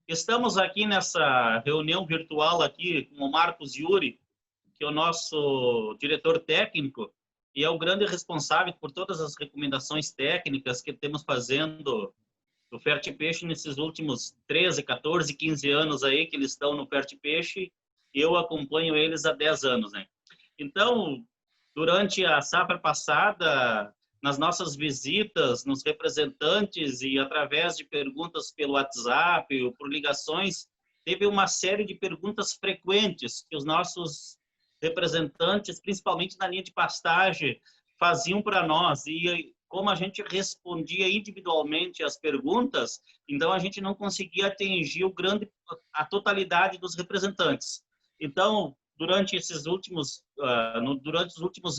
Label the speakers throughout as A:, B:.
A: Estamos aqui nessa reunião virtual aqui com o Marcos Yuri, que é o nosso diretor técnico e é o grande responsável por todas as recomendações técnicas que temos fazendo do Fertipeixe nesses últimos 13, 14, 15 anos aí que eles estão no Fertipeixe. Eu acompanho eles há 10 anos, né? Então, durante a safra passada, nas nossas visitas nos representantes e através de perguntas pelo WhatsApp ou por ligações, teve uma série de perguntas frequentes que os nossos representantes, principalmente na linha de pastagem, faziam para nós. E como a gente respondia individualmente as perguntas, então a gente não conseguia atingir a totalidade dos representantes. Então, durante os últimos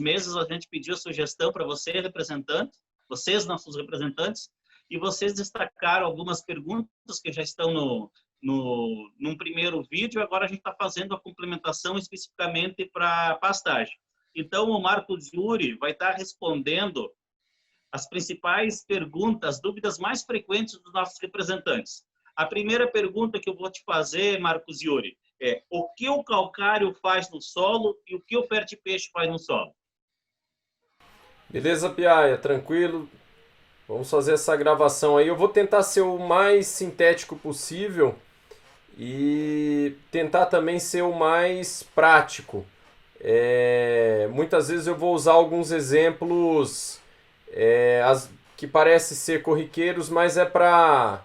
A: meses, a gente pediu sugestão para você, representante, vocês, nossos representantes, e vocês destacaram algumas perguntas que já estão num primeiro vídeo. Agora a gente está fazendo a complementação especificamente para pastagem. Então, o Marcos Yuri vai estar respondendo as principais perguntas, dúvidas mais frequentes dos nossos representantes. A primeira pergunta que eu vou te fazer, Marcos Yuri, é o que o calcário faz no solo e o que o Fertipeixe faz no solo?
B: Beleza, Piaia? Tranquilo? Vamos fazer essa gravação aí. Eu vou tentar ser o mais sintético possível e tentar também ser o mais prático. Muitas vezes eu vou usar alguns exemplos que parecem ser corriqueiros, mas é para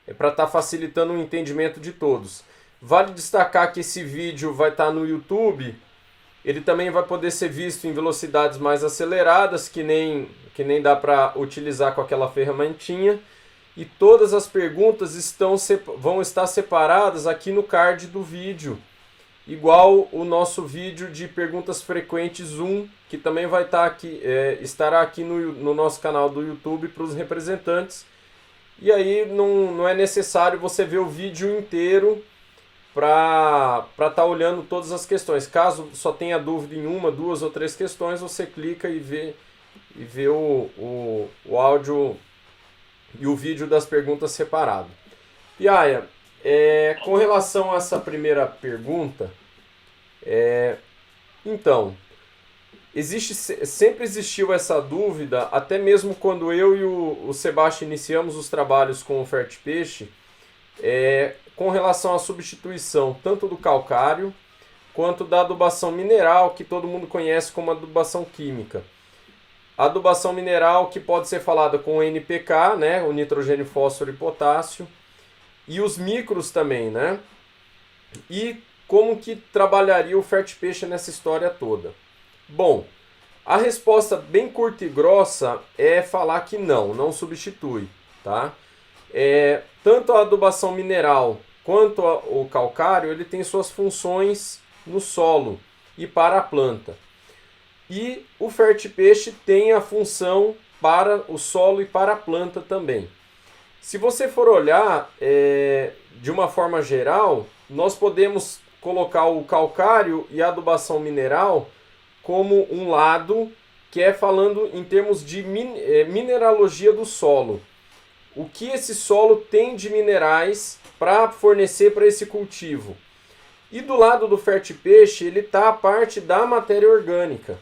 B: estar facilitando o entendimento de todos. Vale destacar que esse vídeo vai estar no YouTube. Ele também vai poder ser visto em velocidades mais aceleradas, que nem dá para utilizar com aquela ferramentinha. E todas as perguntas vão estar separadas aqui no card do vídeo. Igual o nosso vídeo de perguntas frequentes 1, que também vai estar aqui, estará aqui no nosso canal do YouTube para os representantes. E aí não é necessário você ver o vídeo inteiro para estar olhando todas as questões. Caso só tenha dúvida em uma, duas ou três questões, você clica e vê o áudio e o vídeo das perguntas separado. Piaia, com relação a essa primeira pergunta, então, sempre existiu essa dúvida, até mesmo quando eu e o Sebastião iniciamos os trabalhos com o Fertipeixe, com relação à substituição tanto do calcário quanto da adubação mineral, que todo mundo conhece como adubação química. A adubação mineral, que pode ser falada com o NPK, né, o nitrogênio, fósforo e potássio, e os micros também, né? E como que trabalharia o Fertipeixe nessa história toda? Bom, a resposta bem curta e grossa é falar que não substitui, tá? Tanto a adubação mineral quanto o calcário, ele tem suas funções no solo e para a planta. E o Fertipeixe tem a função para o solo e para a planta também. Se você for olhar de uma forma geral, nós podemos colocar o calcário e a adubação mineral como um lado que é falando em termos de mineralogia do solo. O que esse solo tem de minerais para fornecer para esse cultivo. E do lado do Fertipeixe, ele está a parte da matéria orgânica.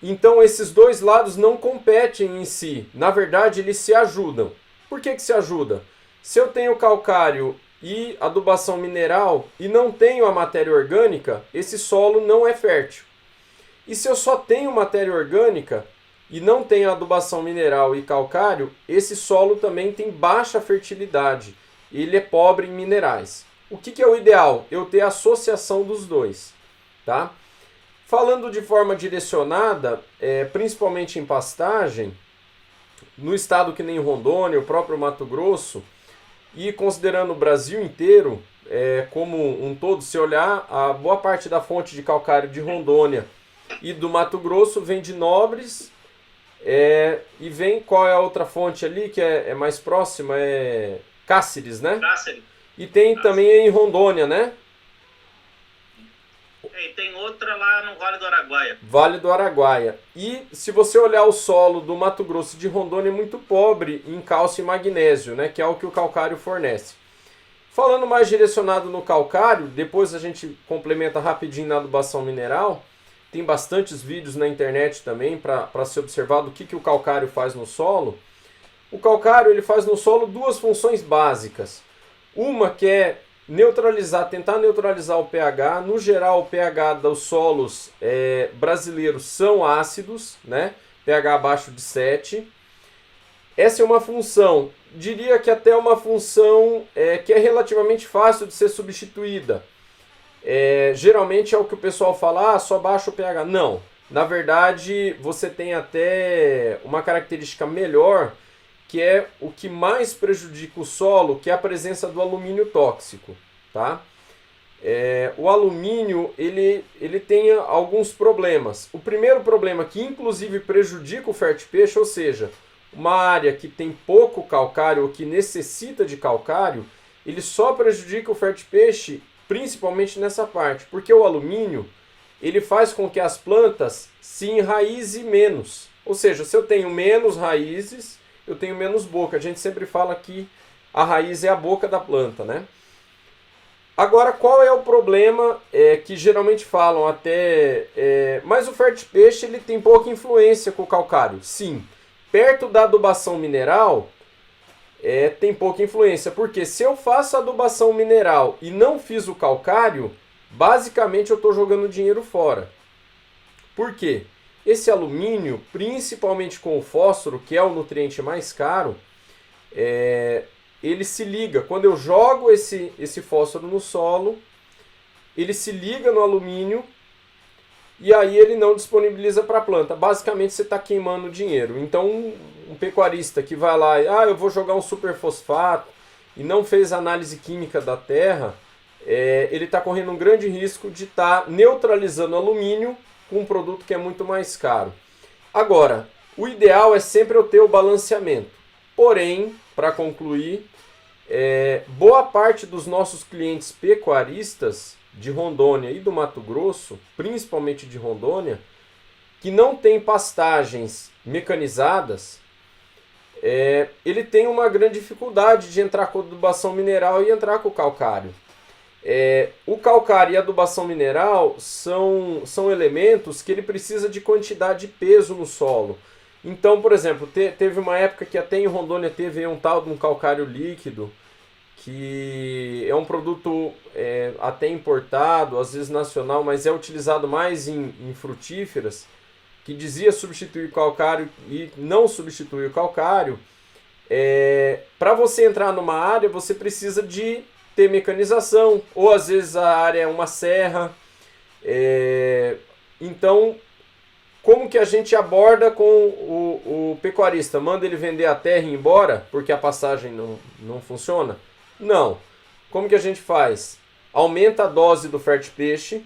B: Então, esses dois lados não competem em si. Na verdade, eles se ajudam. Por que se ajudam? Se eu tenho calcário e adubação mineral e não tenho a matéria orgânica, esse solo não é fértil. E se eu só tenho matéria orgânica e não tenho adubação mineral e calcário, esse solo também tem baixa fertilidade. Ele é pobre em minerais. O que é o ideal? Eu ter a associação dos dois, tá? Falando de forma direcionada, principalmente em pastagem, no estado que nem Rondônia, o próprio Mato Grosso, e considerando o Brasil inteiro, como um todo, se olhar, a boa parte da fonte de calcário de Rondônia e do Mato Grosso vem de Nobres, e vem, qual é a outra fonte ali que é mais próxima? Cáceres, né?
A: Cáceres.
B: E tem também em Rondônia, né?
A: E tem outra lá no Vale do Araguaia.
B: Vale do Araguaia. E se você olhar o solo do Mato Grosso e de Rondônia, é muito pobre em cálcio e magnésio, né? Que é o que o calcário fornece. Falando mais direcionado no calcário, depois a gente complementa rapidinho na adubação mineral. Tem bastantes vídeos na internet também para se observar do que o calcário faz no solo. O calcário ele faz no solo duas funções básicas. Uma que é tentar neutralizar o pH. No geral, o pH dos solos brasileiros são ácidos, né? pH abaixo de 7. Essa é uma função, diria que até uma função que é relativamente fácil de ser substituída. Geralmente é o que o pessoal fala, só baixa o pH. Não, na verdade você tem até uma característica melhor, que é o que mais prejudica o solo, que é a presença do alumínio tóxico. Tá? O alumínio ele tem alguns problemas. O primeiro problema, que inclusive prejudica o fertipeixe, ou seja, uma área que tem pouco calcário ou que necessita de calcário, ele só prejudica o fertipeixe principalmente nessa parte, porque o alumínio ele faz com que as plantas se enraizem menos. Ou seja, se eu tenho menos raízes, eu tenho menos boca. A gente sempre fala que a raiz é a boca da planta, né? Agora, qual é o problema que geralmente falam até... mas o fertipeixe ele tem pouca influência com o calcário. Sim, perto da adubação mineral tem pouca influência. Porque se eu faço adubação mineral e não fiz o calcário, basicamente eu estou jogando dinheiro fora. Por quê? Esse alumínio, principalmente com o fósforo, que é o nutriente mais caro, ele se liga. Quando eu jogo esse fósforo no solo, ele se liga no alumínio e aí ele não disponibiliza para a planta. Basicamente você está queimando dinheiro. Então um pecuarista que vai lá e eu vou jogar um superfosfato e não fez análise química da terra, ele está correndo um grande risco de estar neutralizando alumínio com um produto que é muito mais caro. Agora, o ideal é sempre eu ter o balanceamento. Porém, para concluir, boa parte dos nossos clientes pecuaristas de Rondônia e do Mato Grosso, principalmente de Rondônia, que não tem pastagens mecanizadas, ele tem uma grande dificuldade de entrar com adubação mineral e entrar com o calcário. O calcário e a adubação mineral são elementos que ele precisa de quantidade de peso no solo. Então, por exemplo, teve uma época que até em Rondônia teve um tal de um calcário líquido, que é um produto até importado, às vezes nacional, mas é utilizado mais em frutíferas, que dizia substituir o calcário e não substitui o calcário. Para você entrar numa área, você precisa de ter mecanização, ou às vezes a área é uma serra. Então, como que a gente aborda com o pecuarista? Manda ele vender a terra e ir embora, porque a pastagem não funciona? Não. Como que a gente faz? Aumenta a dose do fertipeixe,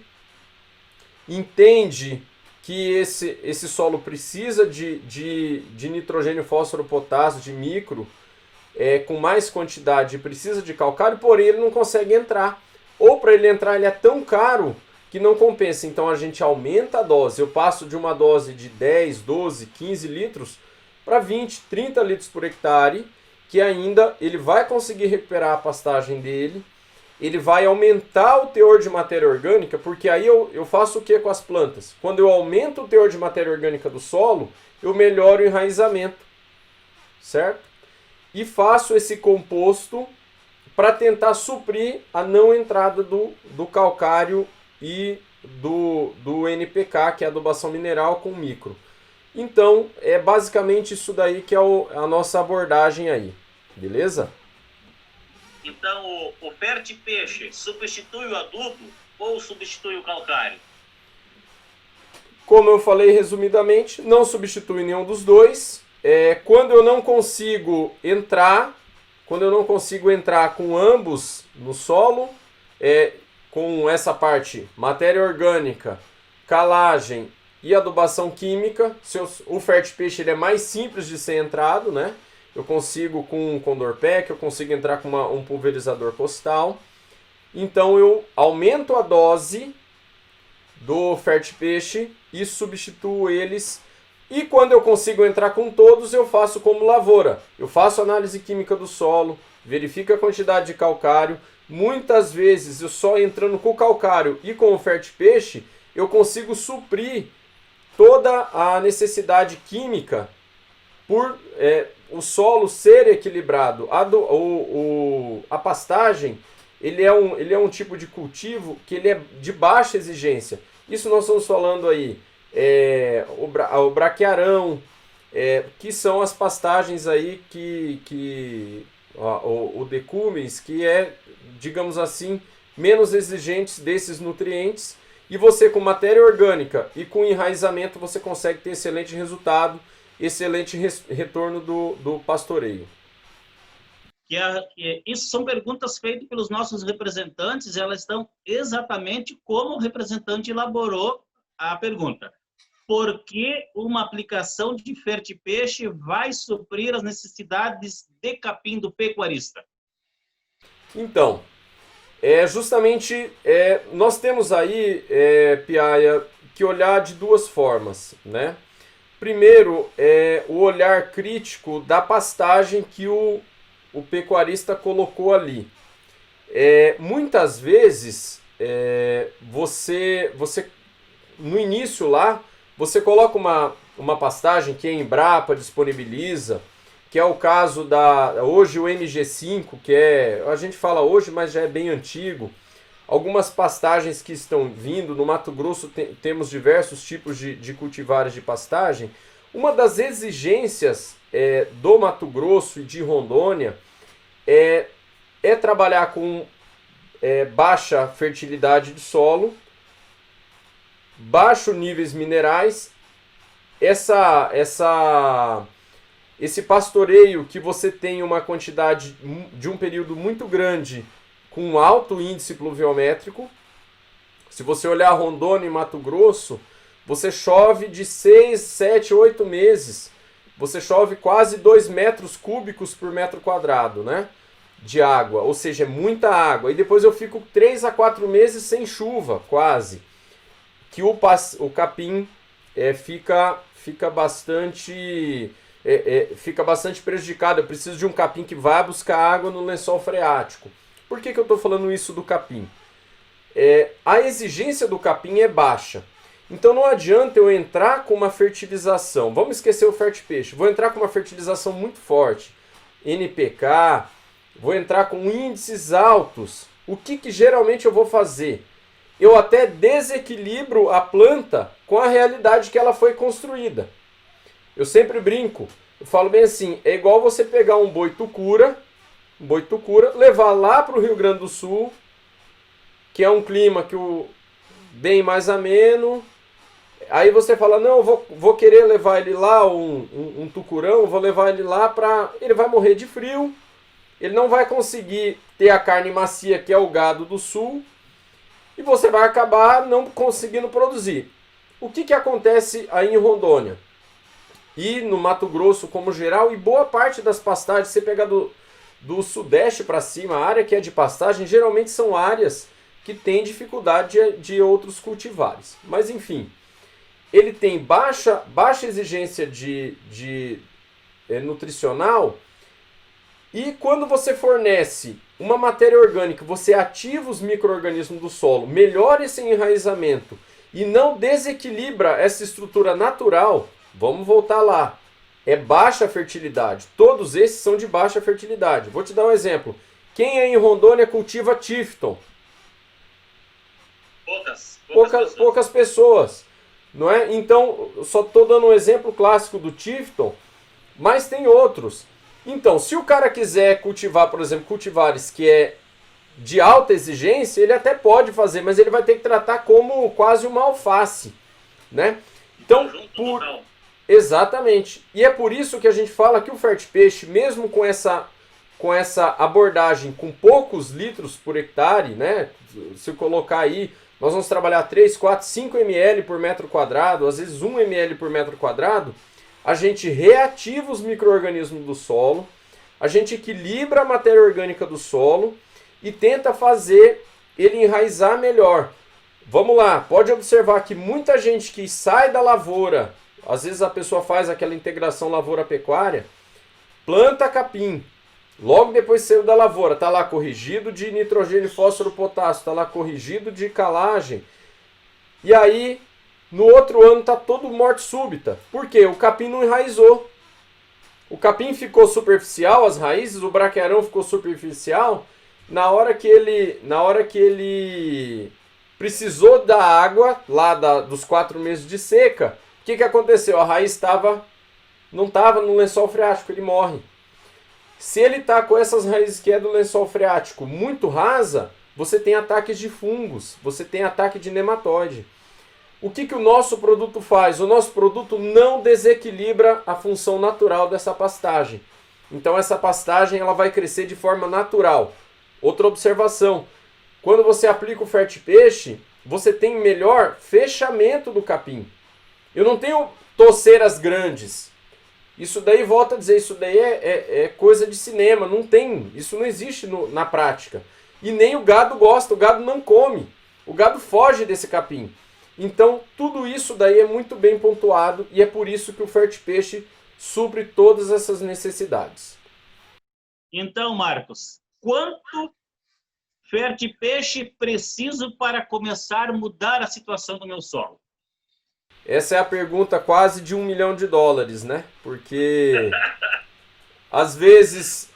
B: entende que esse solo precisa de nitrogênio, fósforo, potássio, de micro, com mais quantidade, precisa de calcário, porém ele não consegue entrar. Ou para ele entrar ele é tão caro que não compensa. Então a gente aumenta a dose. Eu passo de uma dose de 10, 12, 15 litros para 20, 30 litros por hectare, que ainda ele vai conseguir recuperar a pastagem dele, ele vai aumentar o teor de matéria orgânica, porque aí eu faço o que com as plantas? Quando eu aumento o teor de matéria orgânica do solo, eu melhoro o enraizamento, certo? E faço esse composto para tentar suprir a não entrada do calcário e do NPK, que é a adubação mineral com micro. Então, é basicamente isso daí que é a nossa abordagem aí, beleza?
A: Então, o fertipeixe substitui o adubo ou substitui o calcário?
B: Como eu falei resumidamente, não substitui nenhum dos dois. Quando eu não consigo entrar com ambos no solo, com essa parte matéria orgânica, calagem e adubação química, o fertipeixe ele é mais simples de ser entrado, né? Eu consigo com um Condor Pack, eu consigo entrar com um pulverizador postal. Então eu aumento a dose do fertipeixe e substituo eles. E quando eu consigo entrar com todos, eu faço como lavoura. Eu faço análise química do solo, verifica a quantidade de calcário. Muitas vezes, eu só entrando com o calcário e com o Fertipeixe, eu consigo suprir toda a necessidade química por o solo ser equilibrado. A pastagem, ele é um tipo de cultivo que ele é de baixa exigência. Isso nós estamos falando aí, o braquiarão, que são as pastagens aí o decumes, que é, digamos assim, menos exigentes desses nutrientes. E você, com matéria orgânica e com enraizamento, você consegue ter excelente resultado, excelente retorno do pastoreio.
A: Isso são perguntas feitas pelos nossos representantes, elas estão exatamente como o representante elaborou a pergunta. Por que uma aplicação de Fertipeixe vai suprir as necessidades de capim do pecuarista?
B: Então, justamente, nós temos aí, Piaia, que olhar de duas formas, né? Primeiro, o olhar crítico da pastagem que o pecuarista colocou ali. Muitas vezes, você, no início lá, você coloca uma pastagem que a Embrapa disponibiliza, que é o caso hoje o MG5, que a gente fala hoje, mas já é bem antigo. Algumas pastagens que estão vindo, no Mato Grosso temos diversos tipos de cultivares de pastagem. Uma das exigências do Mato Grosso e de Rondônia é trabalhar com baixa fertilidade de solo, baixos níveis minerais, esse pastoreio que você tem uma quantidade de um período muito grande com alto índice pluviométrico. Se você olhar Rondônia e Mato Grosso, você chove de 6, 7, 8 meses. Você chove quase 2 metros cúbicos por metro quadrado, né, de água, ou seja, é muita água. E depois eu fico 3 a 4 meses sem chuva, quase. Que o capim fica bastante prejudicado. Eu preciso de um capim que vá buscar água no lençol freático. Por que eu estou falando isso do capim? A exigência do capim é baixa. Então não adianta eu entrar com uma fertilização. Vamos esquecer o Fertipeixe. Vou entrar com uma fertilização muito forte. NPK. Vou entrar com índices altos. O que geralmente eu vou fazer? Eu até desequilibro a planta com a realidade que ela foi construída. Eu sempre brinco. Eu falo bem assim, é igual você pegar um boi tucura, levar lá para o Rio Grande do Sul, que é um clima bem mais ameno. Aí você fala, não, eu vou querer levar ele lá, um tucurão, vou levar ele lá ele vai morrer de frio, ele não vai conseguir ter a carne macia, que é o gado do sul, e você vai acabar não conseguindo produzir. O que acontece aí em Rondônia? E no Mato Grosso como geral, e boa parte das pastagens, você pegar do sudeste para cima, a área que é de pastagem, geralmente são áreas que têm dificuldade de outros cultivares. Mas enfim, ele tem baixa exigência nutricional, e quando você fornece uma matéria orgânica, você ativa os micro-organismos do solo, melhora esse enraizamento e não desequilibra essa estrutura natural. Vamos voltar lá. É baixa fertilidade. Todos esses são de baixa fertilidade. Vou te dar um exemplo. Quem aí em Rondônia cultiva Tifton? Poucas pessoas. Não é? Então, eu só estou dando um exemplo clássico do Tifton, mas tem outros. Então, se o cara quiser cultivar, por exemplo, cultivares que é de alta exigência, ele até pode fazer, mas ele vai ter que tratar como quase uma alface, né? Então, exatamente. E é por isso que a gente fala que o Fertipeixe, mesmo com essa abordagem com poucos litros por hectare, né? Se eu colocar aí, nós vamos trabalhar 3, 4, 5 ml por metro quadrado, às vezes 1 ml por metro quadrado, a gente reativa os micro-organismos do solo, a gente equilibra a matéria orgânica do solo e tenta fazer ele enraizar melhor. Vamos lá, pode observar que muita gente que sai da lavoura, às vezes a pessoa faz aquela integração lavoura-pecuária, planta capim, Logo depois saiu da lavoura, está lá corrigido de nitrogênio, fósforo, potássio, está lá corrigido de calagem. E aí, no outro ano, está todo morte súbita. Por quê? O capim não enraizou. O capim ficou superficial, as raízes, o braquiarão ficou superficial. Na hora que ele precisou da água, lá dos 4 meses de seca, o que aconteceu? A raiz não estava no lençol freático, ele morre. Se ele está com essas raízes que é do lençol freático muito rasa, você tem ataques de fungos, você tem ataque de nematóide. O que o nosso produto faz? O nosso produto não desequilibra a função natural dessa pastagem. Então essa pastagem ela vai crescer de forma natural. Outra observação, quando você aplica o Fertipeixe, você tem melhor fechamento do capim. Eu não tenho toceiras grandes. Isso daí, volto a dizer, isso daí é coisa de cinema, não tem, isso não existe na prática. E nem o gado gosta, o gado não come, o gado foge desse capim. Então, tudo isso daí é muito bem pontuado e é por isso que o Fertipeixe supre todas essas necessidades.
A: Então, Marcos, quanto Fertipeixe preciso para começar a mudar a situação do meu solo?
B: Essa é a pergunta quase de $1 milhão, né? Porque às vezes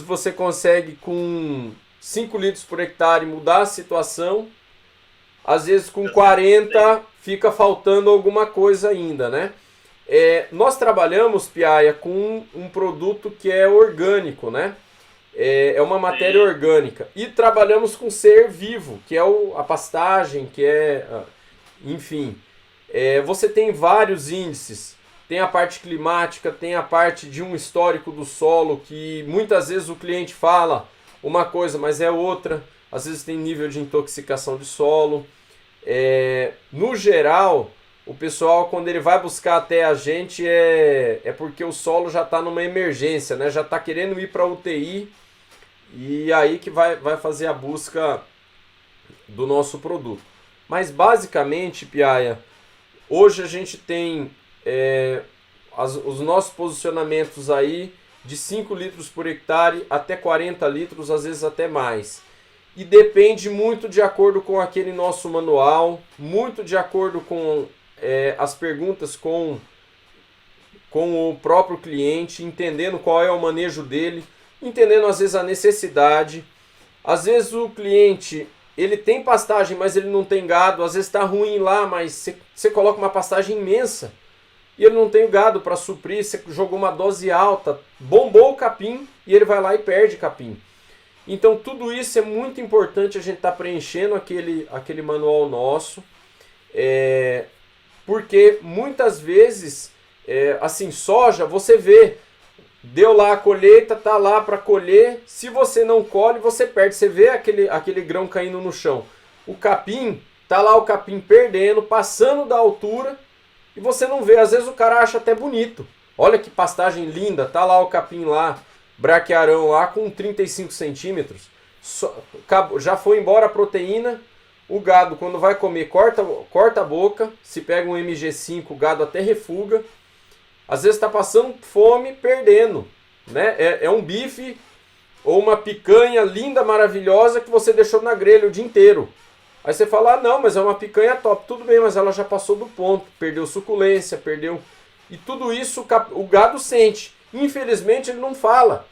B: você consegue com 5 litros por hectare mudar a situação. Às vezes com 40 fica faltando alguma coisa ainda, né? Nós trabalhamos, Piaia, com um produto que é orgânico, né? É uma matéria orgânica. E trabalhamos com ser vivo, que é a pastagem, que enfim. Você tem vários índices. Tem a parte climática, tem a parte de um histórico do solo, que muitas vezes o cliente fala uma coisa, mas é outra. Às vezes tem nível de intoxicação de solo. No geral, o pessoal, quando ele vai buscar até a gente, é porque o solo já está numa emergência, né? Já está querendo ir para a UTI, e aí que vai fazer a busca do nosso produto. Mas basicamente, Piaia, hoje a gente tem os nossos posicionamentos aí de 5 litros por hectare até 40 litros, às vezes até mais. E depende muito de acordo com aquele nosso manual, muito de acordo com as perguntas com o próprio cliente, entendendo qual é o manejo dele, entendendo às vezes a necessidade. Às vezes o cliente ele tem pastagem, mas ele não tem gado, às vezes está ruim lá, mas você coloca uma pastagem imensa e ele não tem o gado para suprir, você jogou uma dose alta, bombou o capim e ele vai lá e perde capim. Então tudo isso é muito importante a gente estar preenchendo aquele manual nosso, porque muitas vezes, assim, soja, você vê, deu lá a colheita, tá lá para colher, se você não colhe, você perde, você vê aquele grão caindo no chão. O capim, tá lá o capim perdendo, passando da altura, e você não vê, às vezes o cara acha até bonito. Olha que pastagem linda, tá lá o capim lá, braquiarão lá com 35 centímetros, já foi embora a proteína, o gado quando vai comer corta a boca, se pega um MG5 o gado até refuga, às vezes está passando fome, perdendo, né? É um bife ou uma picanha linda, maravilhosa que você deixou na grelha o dia inteiro. Aí você fala, não, mas é uma picanha top, tudo bem, mas ela já passou do ponto, perdeu suculência, perdeu... E tudo isso o gado sente. Infelizmente ele não fala.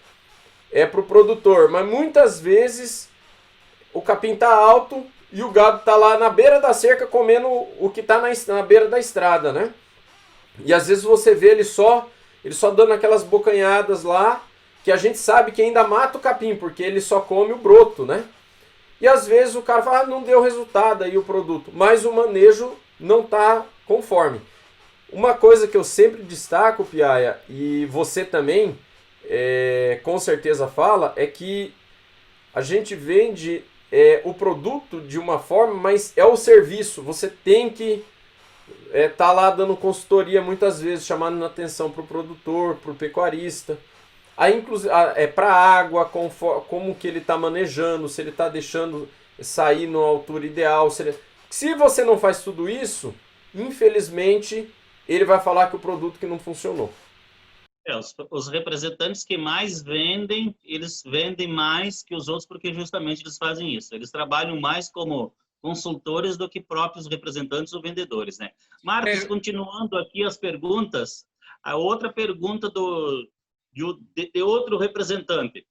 B: É para o produtor, mas muitas vezes o capim está alto e o gado está lá na beira da cerca comendo o que está na beira da estrada, né? E às vezes você vê ele só dando aquelas bocanhadas lá, que a gente sabe que ainda mata o capim, porque ele só come o broto, né? E às vezes o cara fala, não deu resultado aí o produto, mas o manejo não está conforme. Uma coisa que eu sempre destaco, Piaia, e você também com certeza fala, é que a gente vende o produto de uma forma, mas é o serviço. Você tem que tá lá dando consultoria muitas vezes, chamando atenção para o produtor, para o pecuarista. Aí, inclusive, para a água, como que ele está manejando, se ele está deixando sair na altura ideal. Se você não faz tudo isso, infelizmente, ele vai falar que o produto que não funcionou.
A: Os representantes que mais vendem, eles vendem mais que os outros porque justamente eles fazem isso. Eles trabalham mais como consultores do que próprios representantes ou vendedores, né? Marcos, continuando aqui as perguntas, a outra pergunta de outro representante.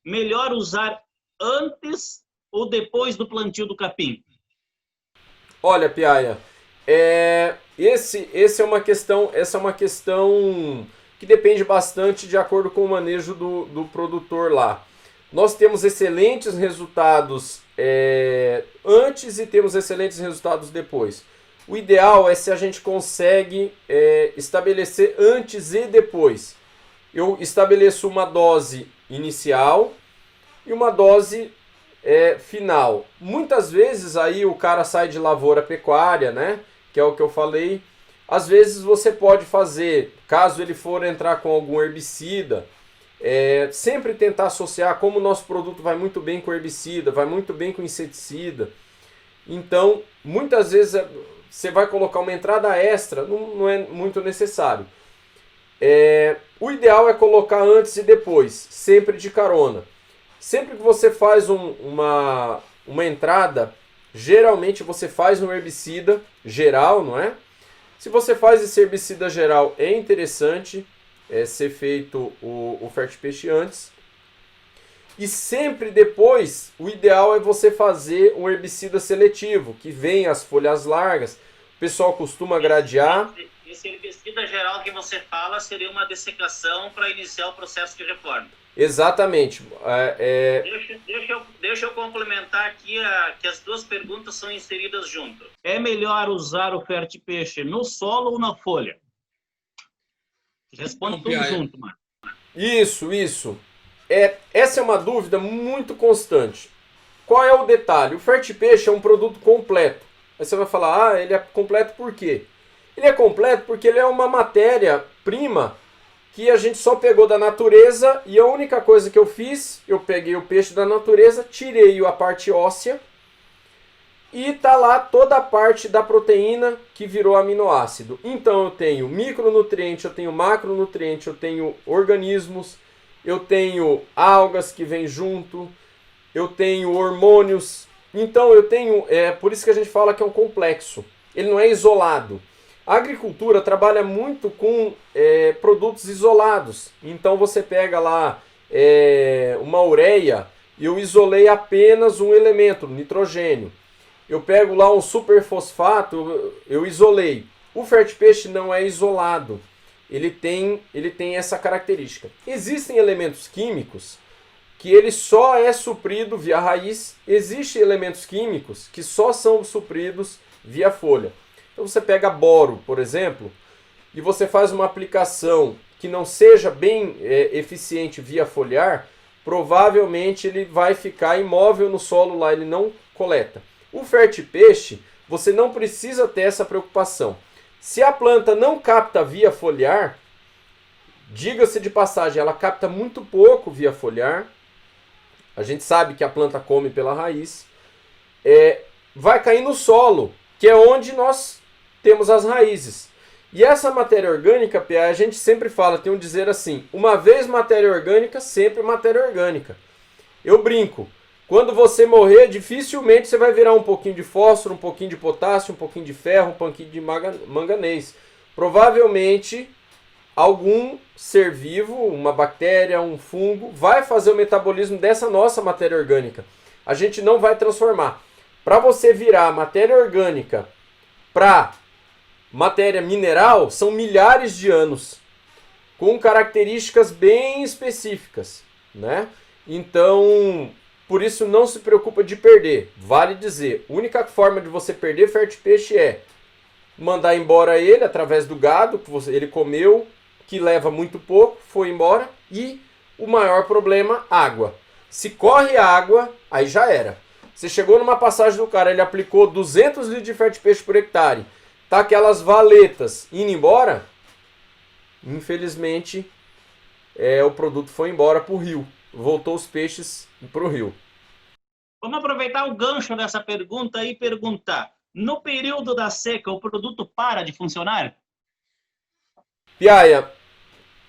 A: Melhor usar antes ou depois do plantio do capim?
B: Olha, Piaia, essa é uma questão que depende bastante de acordo com o manejo do produtor lá. Nós temos excelentes resultados antes e temos excelentes resultados depois. O ideal é se a gente consegue estabelecer antes e depois. Eu estabeleço uma dose inicial e uma dose final. Muitas vezes aí o cara sai de lavoura pecuária, né? Que é o que eu falei. Às vezes você pode fazer, caso ele for entrar com algum herbicida, sempre tentar associar, como o nosso produto vai muito bem com herbicida, vai muito bem com inseticida. Então, muitas vezes você vai colocar uma entrada extra, não é muito necessário. O ideal é colocar antes e depois, sempre de carona. Sempre que você faz uma entrada, geralmente você faz um herbicida geral, não é? Se você faz esse herbicida geral, é interessante ser feito o Fertipeixe antes. E sempre depois, o ideal é você fazer um herbicida seletivo, que vem as folhas largas. O pessoal costuma gradear.
A: Esse herbicida geral que você fala seria uma dessecação para iniciar o processo de reforma.
B: Exatamente.
A: Deixa eu complementar aqui que as duas perguntas são inseridas junto. É melhor usar o Fertipeixe no solo ou na folha? Responde tudo junto, mano.
B: Isso. Essa é uma dúvida muito constante. Qual é o detalhe? O Fertipeixe é um produto completo. Aí você vai falar, ele é completo por quê? Ele é completo porque ele é uma matéria-prima que a gente só pegou da natureza e a única coisa que eu fiz, eu peguei o peixe da natureza, tirei a parte óssea e tá lá toda a parte da proteína que virou aminoácido. Então eu tenho micronutriente, eu tenho macronutriente, eu tenho organismos, eu tenho algas que vêm junto, eu tenho hormônios. Então eu tenho, por isso que a gente fala que é um complexo. Ele não é isolado. A agricultura trabalha muito com produtos isolados. Então você pega lá uma ureia e eu isolei apenas um elemento, nitrogênio. Eu pego lá um superfosfato, eu isolei. O Fertipeixe não é isolado. Ele tem essa característica. Existem elementos químicos que ele só é suprido via raiz. Existem elementos químicos que só são supridos via folha. Então você pega boro, por exemplo, e você faz uma aplicação que não seja bem eficiente via foliar, provavelmente ele vai ficar imóvel no solo lá, ele não coleta. O Fertipeixe, você não precisa ter essa preocupação. Se a planta não capta via foliar, diga-se de passagem, ela capta muito pouco via foliar. A gente sabe que a planta come pela raiz. Vai cair no solo, que é onde nós temos as raízes. E essa matéria orgânica, a gente sempre fala, tem um dizer assim, uma vez matéria orgânica, sempre matéria orgânica. Eu brinco, quando você morrer, dificilmente você vai virar um pouquinho de fósforo, um pouquinho de potássio, um pouquinho de ferro, um pouquinho de manganês. Provavelmente, algum ser vivo, uma bactéria, um fungo, vai fazer o metabolismo dessa nossa matéria orgânica. A gente não vai transformar. Para você virar matéria orgânica para matéria mineral, são milhares de anos, com características bem específicas, né? Então, por isso não se preocupa de perder. Vale dizer, a única forma de você perder Fertipeixe é mandar embora ele através do gado que ele comeu, que leva muito pouco, foi embora, e o maior problema, água. Se corre água, aí já era. Você chegou numa passagem do cara, ele aplicou 200 litros de Fertipeixe por hectare, tá aquelas valetas indo embora, infelizmente o produto foi embora para o rio, voltou os peixes para o rio.
A: Vamos aproveitar o gancho dessa pergunta e perguntar, no período da seca o produto para de funcionar?
B: Piaia,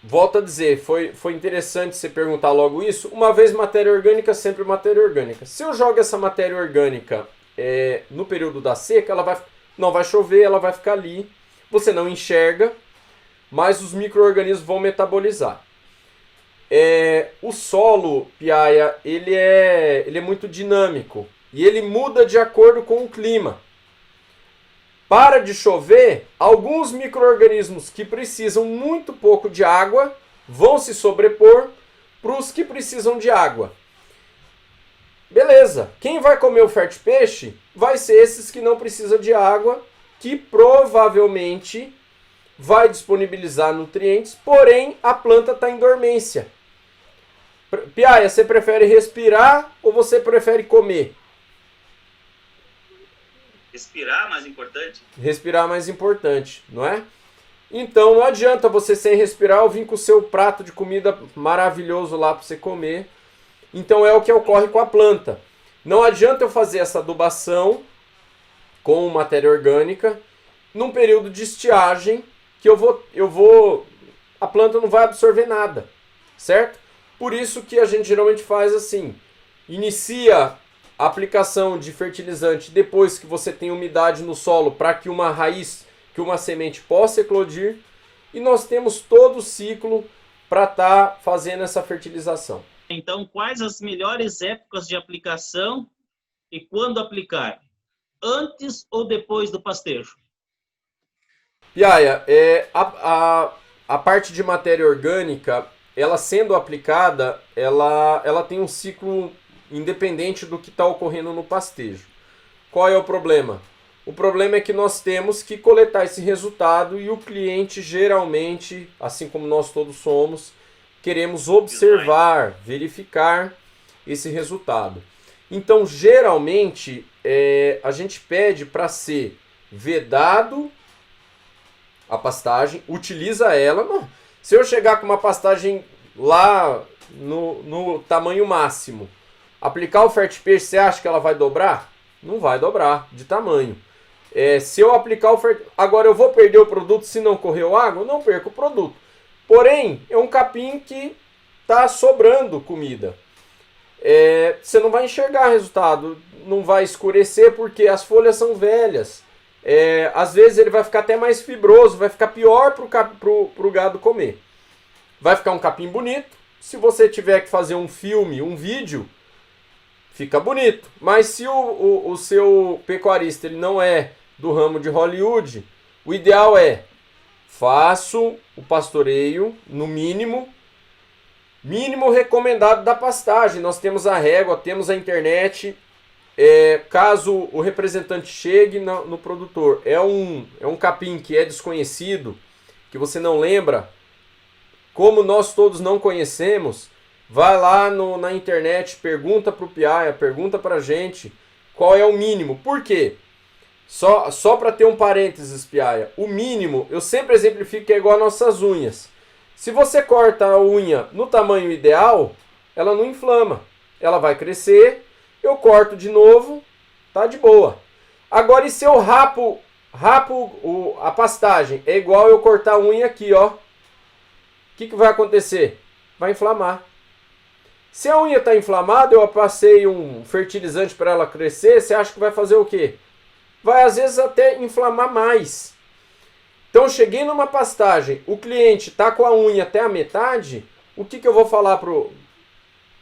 B: volto a dizer, foi interessante você perguntar logo isso. Uma vez matéria orgânica, sempre matéria orgânica. Se eu jogo essa matéria orgânica no período da seca, não vai chover, ela vai ficar ali. Você não enxerga, mas os micro-organismos vão metabolizar. O solo, Piaia, ele é muito dinâmico e ele muda de acordo com o clima. Para de chover, alguns micro-organismos que precisam muito pouco de água vão se sobrepor para os que precisam de água. Beleza, quem vai comer o ferte-peixe vai ser esses que não precisam de água, que provavelmente vai disponibilizar nutrientes, porém a planta está em dormência. Piaia, você prefere respirar ou você prefere comer?
A: Respirar mais importante?
B: Respirar mais importante, não é? Então não adianta você sem respirar eu vir com o seu prato de comida maravilhoso lá para você comer. Então é o que ocorre com a planta. Não adianta eu fazer essa adubação com matéria orgânica num período de estiagem que a planta não vai absorver nada, certo? Por isso que a gente geralmente faz assim, inicia a aplicação de fertilizante depois que você tem umidade no solo para que uma raiz, que uma semente possa eclodir, e nós temos todo o ciclo para estar fazendo essa fertilização.
A: Então, quais as melhores épocas de aplicação e quando aplicar? Antes ou depois do pastejo?
B: Piaia, a parte de matéria orgânica, ela sendo aplicada, ela tem um ciclo independente do que está ocorrendo no pastejo. Qual é o problema? O problema é que nós temos que coletar esse resultado e o cliente geralmente, assim como nós todos somos, queremos observar, verificar esse resultado. Então, geralmente, a gente pede para ser vedado a pastagem, utiliza ela. Não. Se eu chegar com uma pastagem lá no tamanho máximo, aplicar o ferte-peixe, você acha que ela vai dobrar? Não vai dobrar de tamanho. Se eu aplicar o ferte... Agora eu vou perder o produto se não correu água? Eu não perco o produto. Porém, é um capim que está sobrando comida. Você não vai enxergar resultado, não vai escurecer porque as folhas são velhas. Às vezes ele vai ficar até mais fibroso, vai ficar pior para o gado comer. Vai ficar um capim bonito. Se você tiver que fazer um filme, um vídeo, fica bonito. Mas se o seu pecuarista ele não é do ramo de Hollywood, o ideal faço o pastoreio no mínimo recomendado da pastagem. Nós temos a régua, temos a internet. Caso o representante chegue no produtor, é um capim que é desconhecido, que você não lembra, como nós todos não conhecemos, vai lá na internet, pergunta para o Piaia, pergunta para a gente qual é o mínimo. Por quê? Só para ter um parênteses, Piaia, o mínimo, eu sempre exemplifico que é igual às nossas unhas. Se você corta a unha no tamanho ideal, ela não inflama, ela vai crescer, eu corto de novo, tá de boa. Agora, e se eu rapo a pastagem? É igual eu cortar a unha aqui, ó. O que vai acontecer? Vai inflamar. Se a unha está inflamada, eu passei um fertilizante para ela crescer, você acha que vai fazer o quê? Vai às vezes até inflamar mais. Então, cheguei numa pastagem, o cliente está com a unha até a metade, o que eu vou falar pro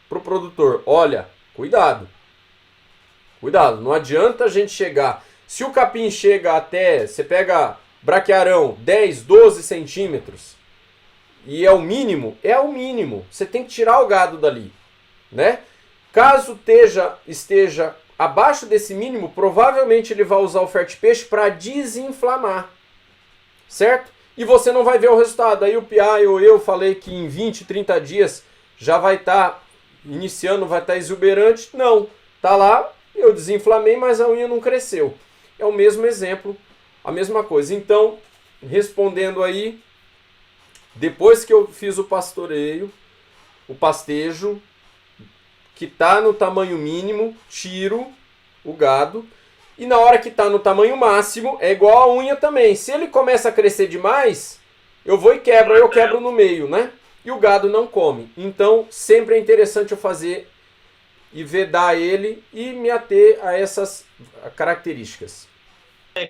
B: produtor? Olha, cuidado. Cuidado, não adianta a gente chegar. Se o capim chega até, você pega braquiarão, 10, 12 centímetros, e é o mínimo, Você tem que tirar o gado dali, né? Caso esteja abaixo desse mínimo, provavelmente ele vai usar o ferte-peixe para desinflamar, certo? E você não vai ver o resultado. Aí o Piaia ou eu falei que em 20, 30 dias já vai estar iniciando, vai estar exuberante. Não, tá lá, eu desinflamei, mas a unha não cresceu. É o mesmo exemplo, a mesma coisa. Então, respondendo aí, depois que eu fiz o pastoreio, o pastejo, que está no tamanho mínimo, tiro o gado. E na hora que está no tamanho máximo, é igual a unha também. Se ele começa a crescer demais, eu vou e quebro, eu quebro no meio, né? E o gado não come. Então, sempre é interessante eu fazer e vedar ele e me ater a essas características.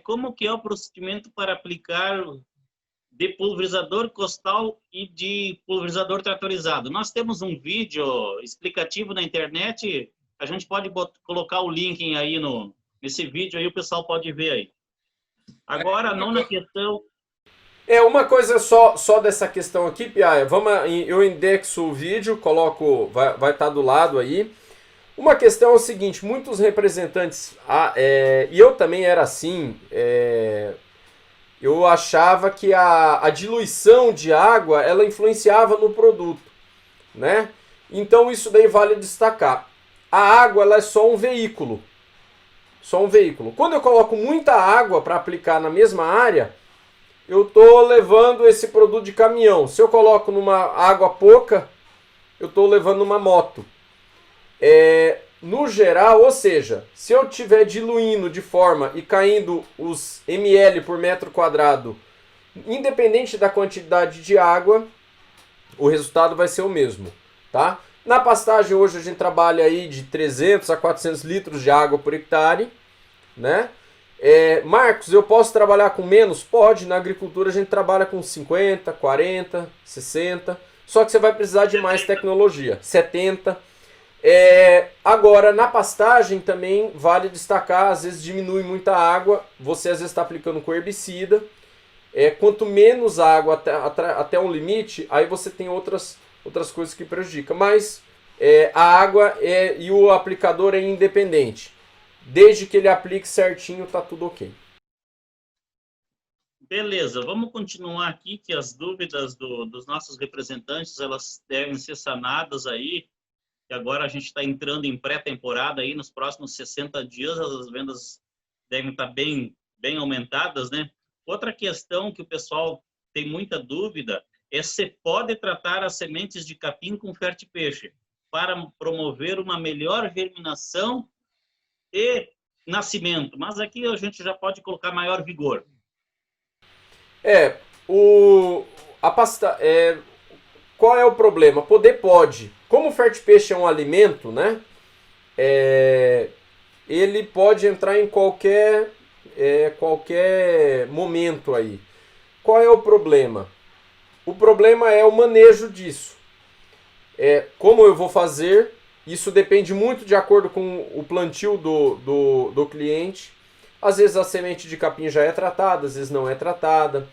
A: Como que é o procedimento para aplicar de pulverizador costal e de pulverizador tratorizado? Nós temos um vídeo explicativo na internet, a gente pode colocar o link aí nesse vídeo aí, o pessoal pode ver aí. Agora, não na questão...
B: Uma coisa só dessa questão aqui, Piaia. Eu indexo o vídeo, coloco, vai estar do lado aí. Uma questão é o seguinte, muitos representantes, e eu também era assim, eu achava que a diluição de água, ela influenciava no produto, né? Então isso daí vale destacar. A água, ela é só um veículo. Só um veículo. Quando eu coloco muita água para aplicar na mesma área, eu estou levando esse produto de caminhão. Se eu coloco numa água pouca, eu estou levando uma moto. No geral, ou seja, se eu estiver diluindo de forma e caindo os ml por metro quadrado, independente da quantidade de água, o resultado vai ser o mesmo, tá? Na pastagem hoje a gente trabalha aí de 300 a 400 litros de água por hectare, né? Marcos, eu posso trabalhar com menos? Pode, na agricultura a gente trabalha com 50, 40, 60, só que você vai precisar de mais tecnologia, 70. Agora, na pastagem também vale destacar, às vezes diminui muita água, você às vezes está aplicando com herbicida, quanto menos água até um limite, aí você tem outras coisas que prejudicam, mas a água e o aplicador é independente. Desde que ele aplique certinho, tá tudo ok.
A: Beleza, vamos continuar aqui, que as dúvidas dos nossos representantes, elas devem ser sanadas aí, e agora a gente está entrando em pré-temporada aí, nos próximos 60 dias as vendas devem estar bem aumentadas, né? Outra questão que o pessoal tem muita dúvida é se pode tratar as sementes de capim com fertipeixe para promover uma melhor germinação e nascimento, mas aqui a gente já pode colocar maior vigor.
B: Qual é o problema? Pode. Como o fertipeixe é um alimento, né? Ele pode entrar em qualquer momento aí. Qual é o problema? O problema é o manejo disso. Como eu vou fazer? Isso depende muito de acordo com o plantio do cliente. Às vezes a semente de capim já é tratada, às vezes não é tratada.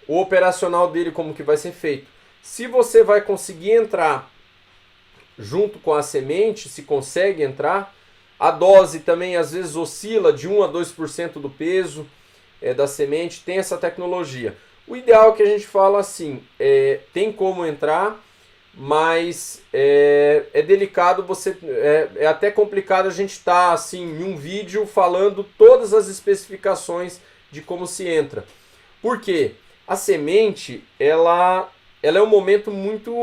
B: O operacional dele, como que vai ser feito. Se você vai conseguir entrar junto com a semente, se consegue entrar, a dose também às vezes oscila de 1 a 2% do peso da semente, tem essa tecnologia. O ideal é que a gente fala assim, tem como entrar, mas é delicado, é até complicado a gente estar assim, em um vídeo falando todas as especificações de como se entra. Por quê? A semente, ela é um momento muito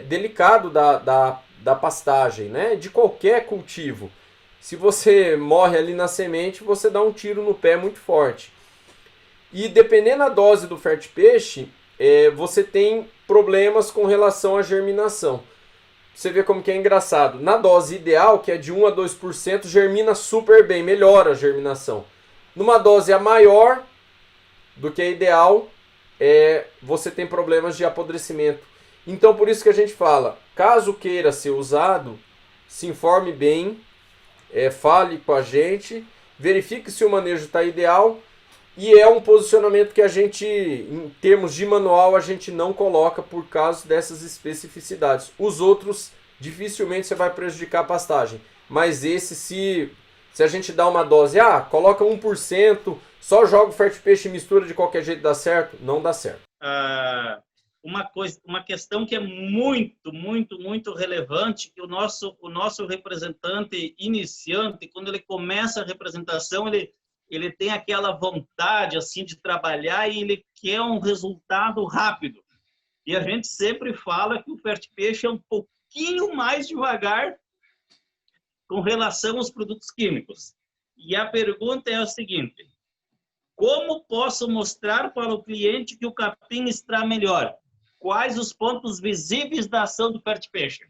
B: delicado da pastagem, né? De qualquer cultivo. Se você morre ali na semente, você dá um tiro no pé muito forte. E dependendo da dose do fertipeixe, você tem problemas com relação à germinação. Você vê como que é engraçado. Na dose ideal, que é de 1 a 2%, germina super bem, melhora a germinação. Numa dose a maior do que a ideal, você tem problemas de apodrecimento. Então, por isso que a gente fala, caso queira ser usado, se informe bem, fale com a gente, verifique se o manejo está ideal. E é um posicionamento que a gente, em termos de manual, a gente não coloca por causa dessas especificidades. Os outros, dificilmente você vai prejudicar a pastagem. Mas esse, se a gente dá uma dose, coloca 1%, só joga o fertipeixe e mistura de qualquer jeito dá certo, não dá certo.
A: Uma questão que é muito, muito, muito relevante, que o nosso representante iniciante, quando ele começa a representação, ele tem aquela vontade assim de trabalhar e ele quer um resultado rápido. E a gente sempre fala que o fertipeixe é um pouquinho mais devagar com relação aos produtos químicos. E a pergunta é a seguinte: Como posso mostrar para o cliente que o capim está melhor? Quais os pontos visíveis da ação do Fertipeixe?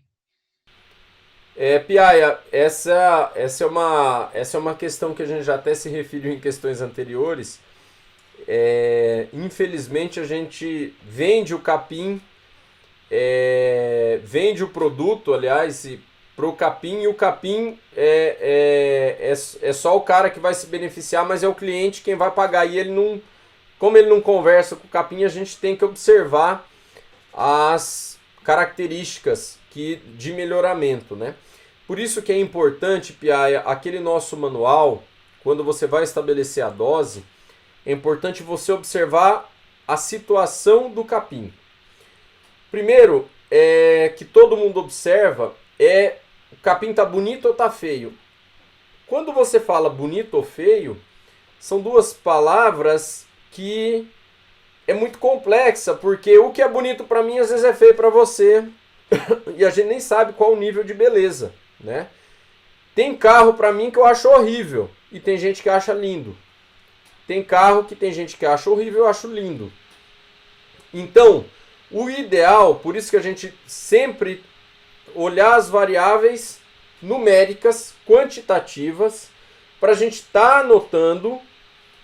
B: Piaia, essa é uma questão que a gente já até se referiu em questões anteriores. Infelizmente a gente vende o capim, vende o produto, aliás, para o capim, e o capim é só o cara que vai se beneficiar, mas é o cliente quem vai pagar. E ele não, como ele não conversa com o capim, a gente tem que observar as características de melhoramento, né? Por isso que é importante, Piaia, aquele nosso manual, quando você vai estabelecer a dose, é importante você observar a situação do capim. Primeiro, que todo mundo observa o capim tá bonito ou tá feio. Quando você fala bonito ou feio, são duas palavras que é muito complexa, porque o que é bonito para mim às vezes é feio para você e a gente nem sabe qual o nível de beleza, né? Tem carro para mim que eu acho horrível e tem gente que acha lindo. Tem carro que tem gente que acha horrível e eu acho lindo. Então, o ideal, por isso que a gente sempre olhar as variáveis numéricas, quantitativas, para a gente estar anotando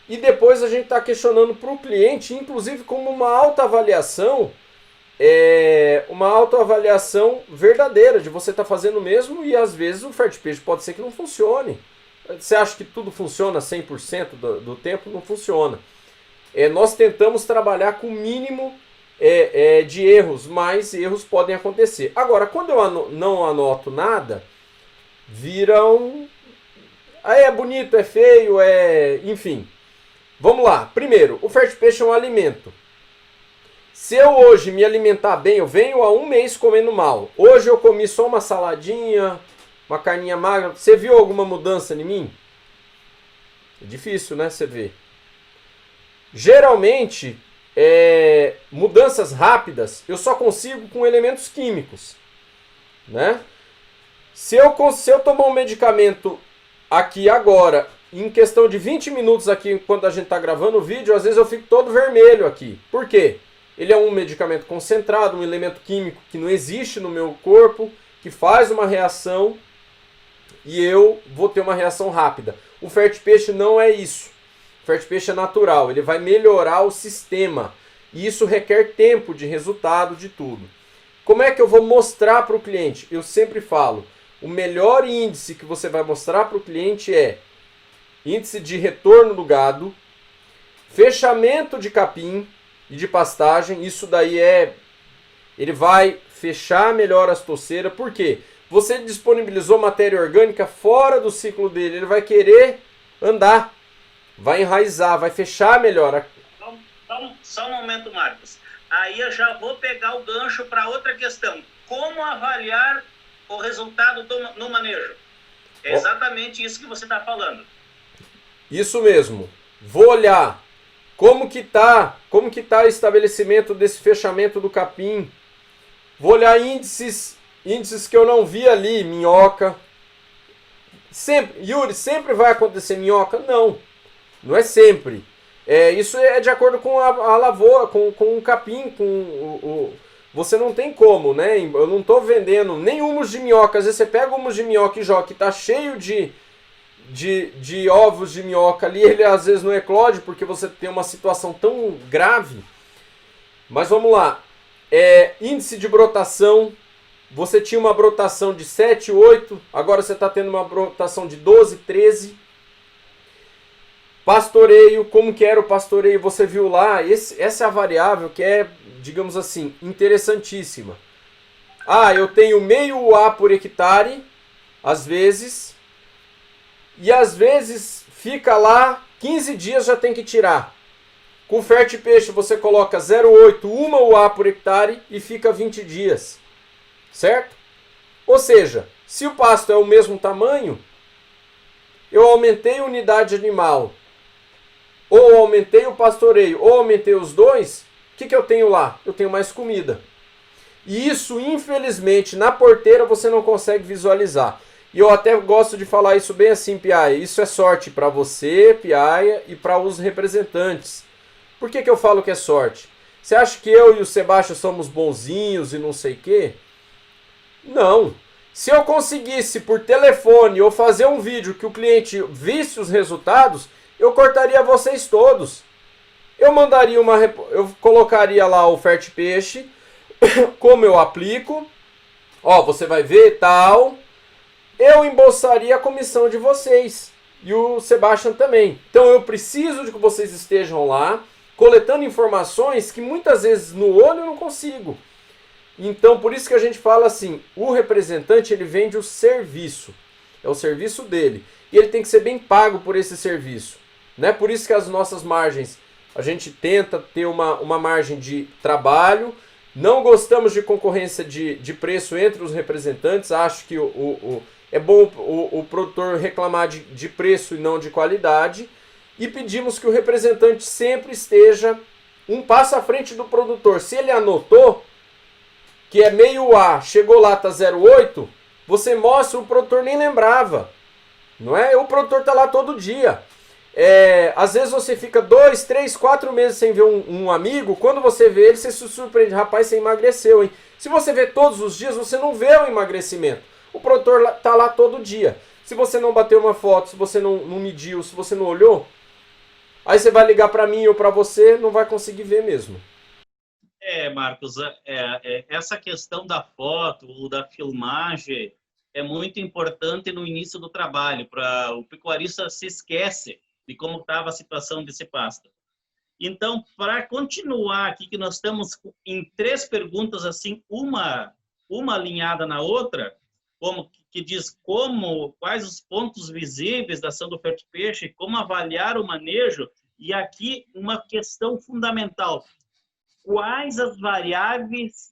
B: e depois a gente está questionando para o cliente, inclusive como uma autoavaliação, uma autoavaliação verdadeira, de você estar fazendo mesmo, e às vezes o Fertipeixe pode ser que não funcione. Você acha que tudo funciona 100% do tempo? Não funciona. Nós tentamos trabalhar com o mínimo de erros, mas erros podem acontecer. Agora, quando eu não anoto nada, viram... Aí é bonito, é feio, enfim. Vamos lá. Primeiro, o Fertipeixe é um alimento. Se eu hoje me alimentar bem, eu venho há um mês comendo mal. Hoje eu comi só uma saladinha, uma carninha magra. Você viu alguma mudança em mim? É difícil, né? Você vê. Geralmente, mudanças rápidas eu só consigo com elementos químicos, né? Se eu tomar um medicamento aqui agora, em questão de 20 minutos aqui, enquanto a gente está gravando o vídeo, às vezes eu fico todo vermelho aqui. Por quê? Ele é um medicamento concentrado, um elemento químico que não existe no meu corpo, que faz uma reação e eu vou ter uma reação rápida. O Fertipeixe não é isso. O Fertipeixe é natural, ele vai melhorar o sistema. E isso requer tempo de resultado de tudo. Como é que eu vou mostrar para o cliente? Eu sempre falo, o melhor índice que você vai mostrar para o cliente é índice de retorno do gado, fechamento de capim e de pastagem. Isso daí ele vai fechar melhor as toceiras. Por quê? Você disponibilizou matéria orgânica fora do ciclo dele, ele vai querer andar, vai enraizar, vai fechar melhor.
A: Só um momento, Marcos. Aí eu já vou pegar o gancho para outra questão. Como avaliar o resultado no manejo? É exatamente isso que você está falando.
B: Isso mesmo. Vou olhar como que tá o estabelecimento desse fechamento do capim. Vou olhar índices que eu não vi ali, minhoca. Yuri, sempre vai acontecer minhoca? Não é sempre. Isso é de acordo com a lavoura, com o capim, você não tem como, né? Eu não estou vendendo nem humus de minhoca. Às vezes você pega humus de minhoca e joga, que está cheio de ovos de minhoca ali, ele às vezes não eclode porque você tem uma situação tão grave. Mas vamos lá. Índice de brotação. Você tinha uma brotação de 7, 8, agora você está tendo uma brotação de 12, 13. Pastoreio, como que era o pastoreio? Você viu lá, essa é a variável que é, digamos assim, interessantíssima. Eu tenho meio UA por hectare, às vezes, e às vezes fica lá, 15 dias já tem que tirar. Com Fertipeixe você coloca 0,8, uma UA por hectare e fica 20 dias, certo? Ou seja, se o pasto é o mesmo tamanho, eu aumentei a unidade animal, ou aumentei o pastoreio, ou aumentei os dois, o que eu tenho lá? Eu tenho mais comida. E isso, infelizmente, na porteira você não consegue visualizar. E eu até gosto de falar isso bem assim, Piaia. Isso é sorte para você, Piaia, e para os representantes. Por que eu falo que é sorte? Você acha que eu e o Sebastião somos bonzinhos e não sei o quê? Não. Se eu conseguisse por telefone ou fazer um vídeo que o cliente visse os resultados, eu cortaria vocês todos. Eu mandaria eu colocaria lá o Fertpeixe, como eu aplico. Ó, você vai ver tal. Eu embolsaria a comissão de vocês. E o Sebastião também. Então eu preciso de que vocês estejam lá, coletando informações que muitas vezes no olho eu não consigo. Então por isso que a gente fala assim, o representante ele vende o serviço. É o serviço dele. E ele tem que ser bem pago por esse serviço. Né? Por isso que as nossas margens, a gente tenta ter uma margem de trabalho. Não gostamos de concorrência de preço entre os representantes. Acho que é bom o produtor reclamar de preço e não de qualidade. E pedimos que o representante sempre esteja um passo à frente do produtor. Se ele anotou que é meio A, chegou lá, tá 0,8, você mostra, o produtor nem lembrava. Não é? O produtor tá lá todo dia. Às vezes você fica 2, 3, 4 meses sem ver um amigo. Quando você vê ele, você se surpreende. Rapaz, você emagreceu, hein? Se você vê todos os dias, você não vê o emagrecimento. O produtor tá lá todo dia. Se você não bateu uma foto, se você não mediu, se você não olhou, aí você vai ligar para mim ou para você, não vai conseguir ver mesmo.
A: Marcos, essa questão da foto ou da filmagem é muito importante no início do trabalho. Para o pecuarista se esquece de como estava a situação desse pasto. Então, para continuar aqui, que nós estamos em 3 perguntas, assim, uma alinhada na outra, como que diz quais os pontos visíveis da ação do Fertpeixe, como avaliar o manejo, e aqui uma questão fundamental: quais as variáveis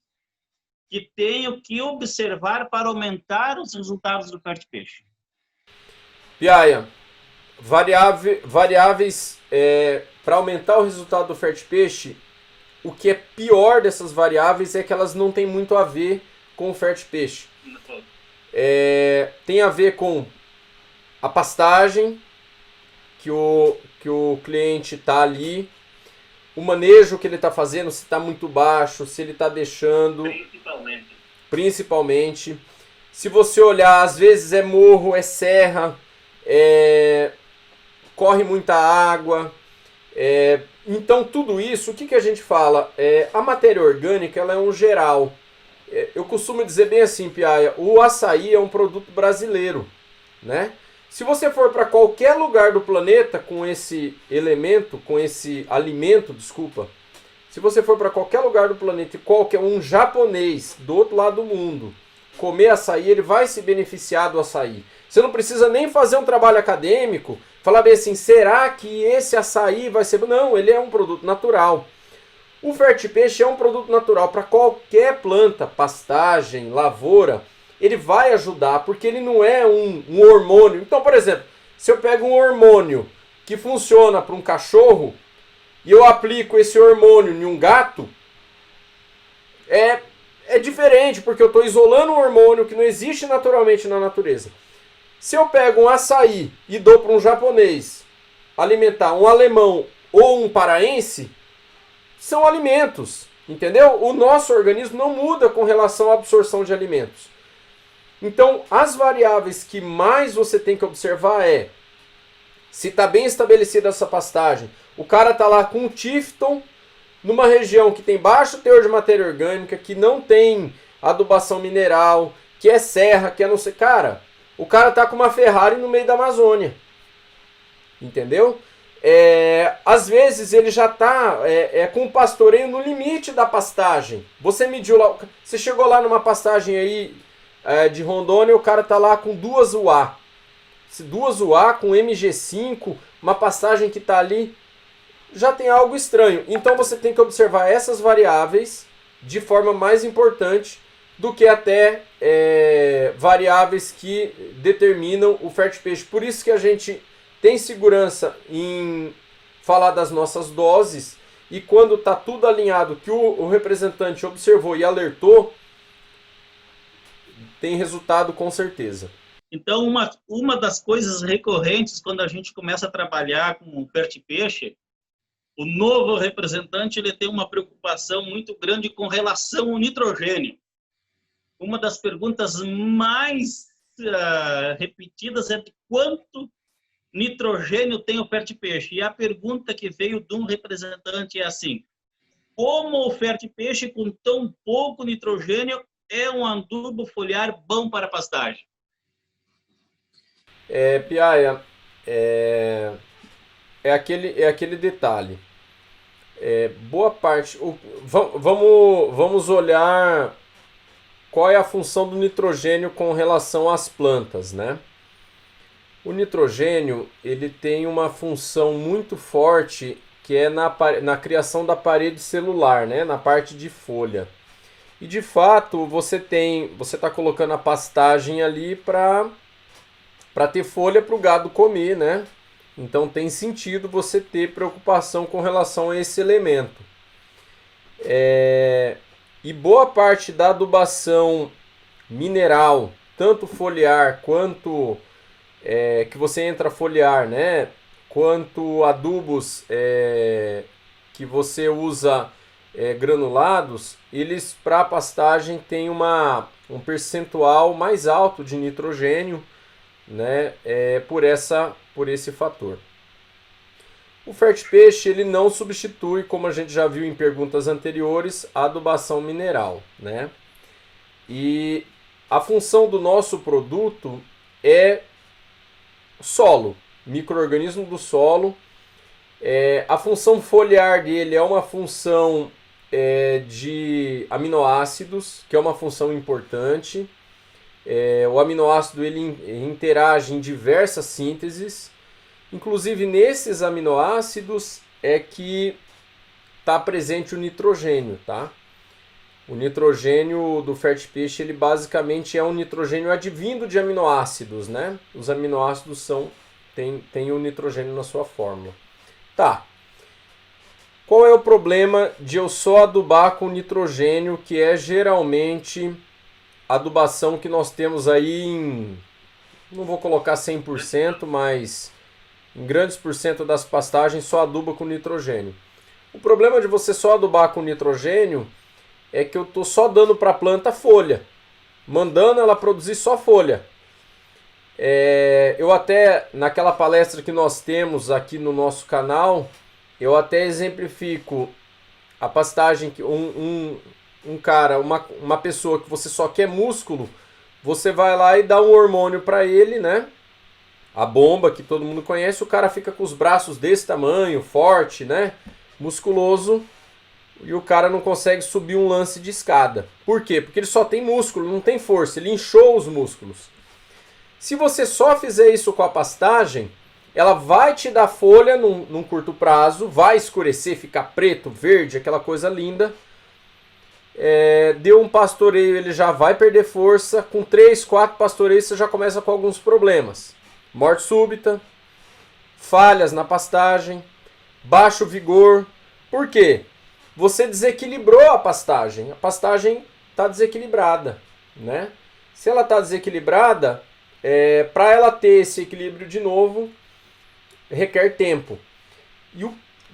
A: que tenho que observar para aumentar os resultados do Fertpeixe?
B: Piaia, variáveis para aumentar o resultado do Fertpeixe, o que é pior dessas variáveis é que elas não têm muito a ver com o Fertpeixe. Tem a ver com a pastagem que o cliente está ali, o manejo que ele está fazendo, se está muito baixo, se ele está deixando. Principalmente. Se você olhar, às vezes é morro, é serra, corre muita água. Então tudo isso, o que a gente fala? A matéria orgânica ela é um geral. Eu costumo dizer bem assim, Piaia, o açaí é um produto brasileiro, né? Se você for para qualquer lugar do planeta com esse elemento, com esse alimento, desculpa, se você for para qualquer lugar do planeta e qualquer um japonês do outro lado do mundo comer açaí, ele vai se beneficiar do açaí. Você não precisa nem fazer um trabalho acadêmico, falar bem assim, será que esse açaí vai ser... Não, ele é um produto natural. O Fertpeixe é um produto natural para qualquer planta, pastagem, lavoura. Ele vai ajudar, porque ele não é um hormônio. Então, por exemplo, se eu pego um hormônio que funciona para um cachorro e eu aplico esse hormônio em um gato, é diferente, porque eu estou isolando um hormônio que não existe naturalmente na natureza. Se eu pego um açaí e dou para um japonês alimentar, um alemão ou um paraense, são alimentos, entendeu? O nosso organismo não muda com relação à absorção de alimentos. Então, as variáveis que mais você tem que observar se está bem estabelecida essa pastagem. O cara está lá com um Tifton numa região que tem baixo teor de matéria orgânica, que não tem adubação mineral, que é serra, que é não sei... Cara, o cara está com uma Ferrari no meio da Amazônia. Entendeu? Às vezes ele já está com o pastoreio no limite da pastagem. Você mediu lá... Você chegou lá numa pastagem aí... de Rondônia, o cara tá lá com 2 UA. 2 UA com MG5, uma pastagem que tá ali, já tem algo estranho. Então você tem que observar essas variáveis de forma mais importante do que até variáveis que determinam o Fertpeixe. Por isso que a gente tem segurança em falar das nossas doses, e quando tá tudo alinhado, que o representante observou e alertou, tem resultado com certeza.
A: Então, uma das coisas recorrentes quando a gente começa a trabalhar com o Fertipeixe, o novo representante ele tem uma preocupação muito grande com relação ao nitrogênio. Uma das perguntas mais repetidas é de quanto nitrogênio tem o Fertipeixe. E a pergunta que veio de um representante é assim: como o Fertipeixe com tão pouco nitrogênio é um adubo foliar bom para a pastagem?
B: Piaia, é aquele detalhe. Boa parte. Vamos olhar qual é a função do nitrogênio com relação às plantas, né? O nitrogênio ele tem uma função muito forte que é na criação da parede celular, né? Na parte de folha. E de fato você está colocando a pastagem ali para ter folha para o gado comer, né? Então tem sentido você ter preocupação com relação a esse elemento. E boa parte da adubação mineral, tanto foliar quanto que você entra foliar, né? Quanto adubos que você usa granulados, eles para pastagem têm um percentual mais alto de nitrogênio, né? Por esse fator. O Fertipeixe ele não substitui, como a gente já viu em perguntas anteriores, a adubação mineral, né? E a função do nosso produto é solo, micro-organismo do solo. A função foliar dele é uma função de aminoácidos, que é uma função importante. O aminoácido ele interage em diversas sínteses. Inclusive nesses aminoácidos é que está presente o nitrogênio, tá? O nitrogênio do Fertipeixe ele basicamente é um nitrogênio advindo de aminoácidos, né? Os aminoácidos tem o nitrogênio na sua fórmula. Tá. Qual é o problema de eu só adubar com nitrogênio, que é geralmente a adubação que nós temos aí em, não vou colocar 100%, mas em grandes porcento das pastagens só aduba com nitrogênio. O problema de você só adubar com nitrogênio é que eu estou só dando para a planta folha, mandando ela produzir só folha. Eu até, naquela palestra que nós temos aqui no nosso canal, eu até exemplifico a pastagem que uma pessoa que você só quer músculo, você vai lá e dá um hormônio para ele, né? A bomba que todo mundo conhece, o cara fica com os braços desse tamanho, forte, né? Musculoso, e o cara não consegue subir um lance de escada. Por quê? Porque ele só tem músculo, não tem força, ele inchou os músculos. Se você só fizer isso com a pastagem, ela vai te dar folha num curto prazo, vai escurecer, ficar preto, verde, aquela coisa linda. Deu um pastoreio, ele já vai perder força. Com 3, 4 pastoreios você já começa com alguns problemas. Morte súbita, falhas na pastagem, baixo vigor. Por quê? Você desequilibrou a pastagem está desequilibrada, né? Se ela está desequilibrada, para ela ter esse equilíbrio de novo, requer tempo.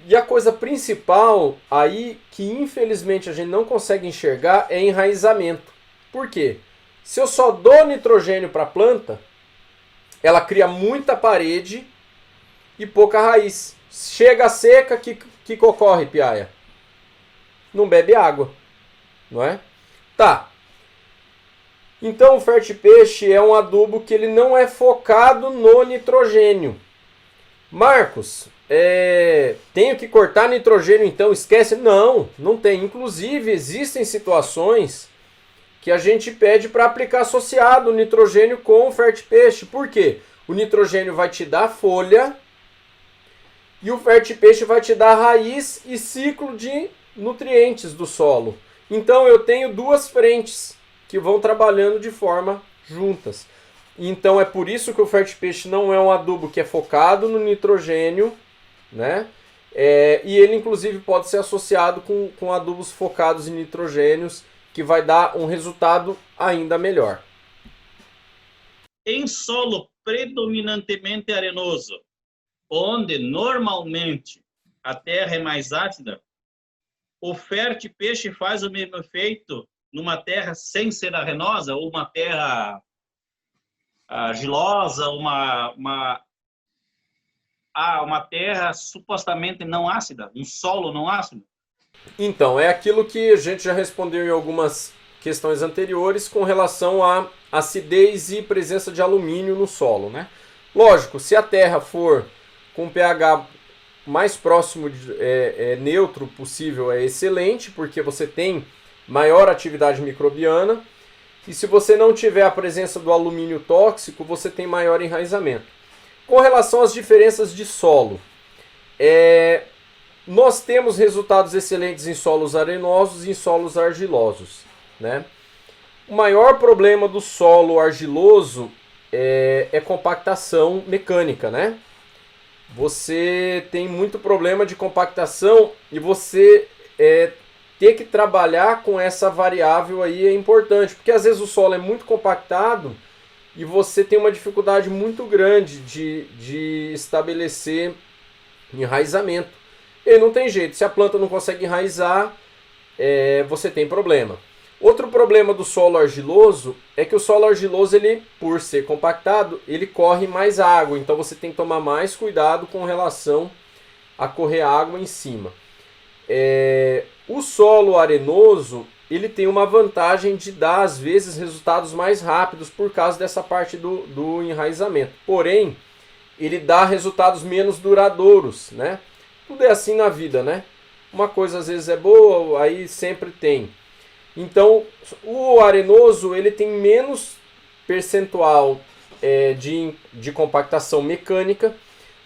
B: E a coisa principal aí, que infelizmente a gente não consegue enxergar, é enraizamento. Por quê? Se eu só dou nitrogênio para a planta, ela cria muita parede e pouca raiz. Chega a seca, que ocorre, Piaia? Não bebe água, não é? Tá. Então o Fertipeixe é um adubo que ele não é focado no nitrogênio. Marcos, tenho que cortar nitrogênio então, esquece? Não, não tem. Inclusive existem situações que a gente pede para aplicar associado o nitrogênio com o Fertipeixe. Por quê? O nitrogênio vai te dar folha e o Fertipeixe vai te dar raiz e ciclo de nutrientes do solo. Então eu tenho duas frentes que vão trabalhando de forma juntas. Então é por isso que o Fertipeixe não é um adubo que é focado no nitrogênio, né? E ele inclusive pode ser associado com adubos focados em nitrogênios, que vai dar um resultado ainda melhor.
A: Em solo predominantemente arenoso, onde normalmente a terra é mais ácida, o ferte-peixe faz o mesmo efeito numa terra sem ser arenosa, ou uma terra argilosa, uma terra supostamente não ácida, um solo não ácido?
B: Então, é aquilo que a gente já respondeu em algumas questões anteriores com relação à acidez e presença de alumínio no solo, né? Lógico, se a terra for com pH mais próximo de neutro possível, é excelente, porque você tem maior atividade microbiana. E se você não tiver a presença do alumínio tóxico, você tem maior enraizamento. Com relação às diferenças de solo, nós temos resultados excelentes em solos arenosos e em solos argilosos, né? O maior problema do solo argiloso é compactação mecânica, né? Você tem muito problema de compactação e você ter que trabalhar com essa variável aí é importante, porque às vezes o solo é muito compactado e você tem uma dificuldade muito grande de estabelecer enraizamento. E não tem jeito, se a planta não consegue enraizar, você tem problema. Outro problema do solo argiloso é que o solo argiloso, ele, por ser compactado, ele corre mais água, então você tem que tomar mais cuidado com relação a correr água em cima. O solo arenoso, ele tem uma vantagem de dar, às vezes, resultados mais rápidos por causa dessa parte do enraizamento. Porém, ele dá resultados menos duradouros, né? Tudo é assim na vida, né? Uma coisa às vezes é boa, aí sempre tem. Então, o arenoso, ele tem menos percentual de compactação mecânica,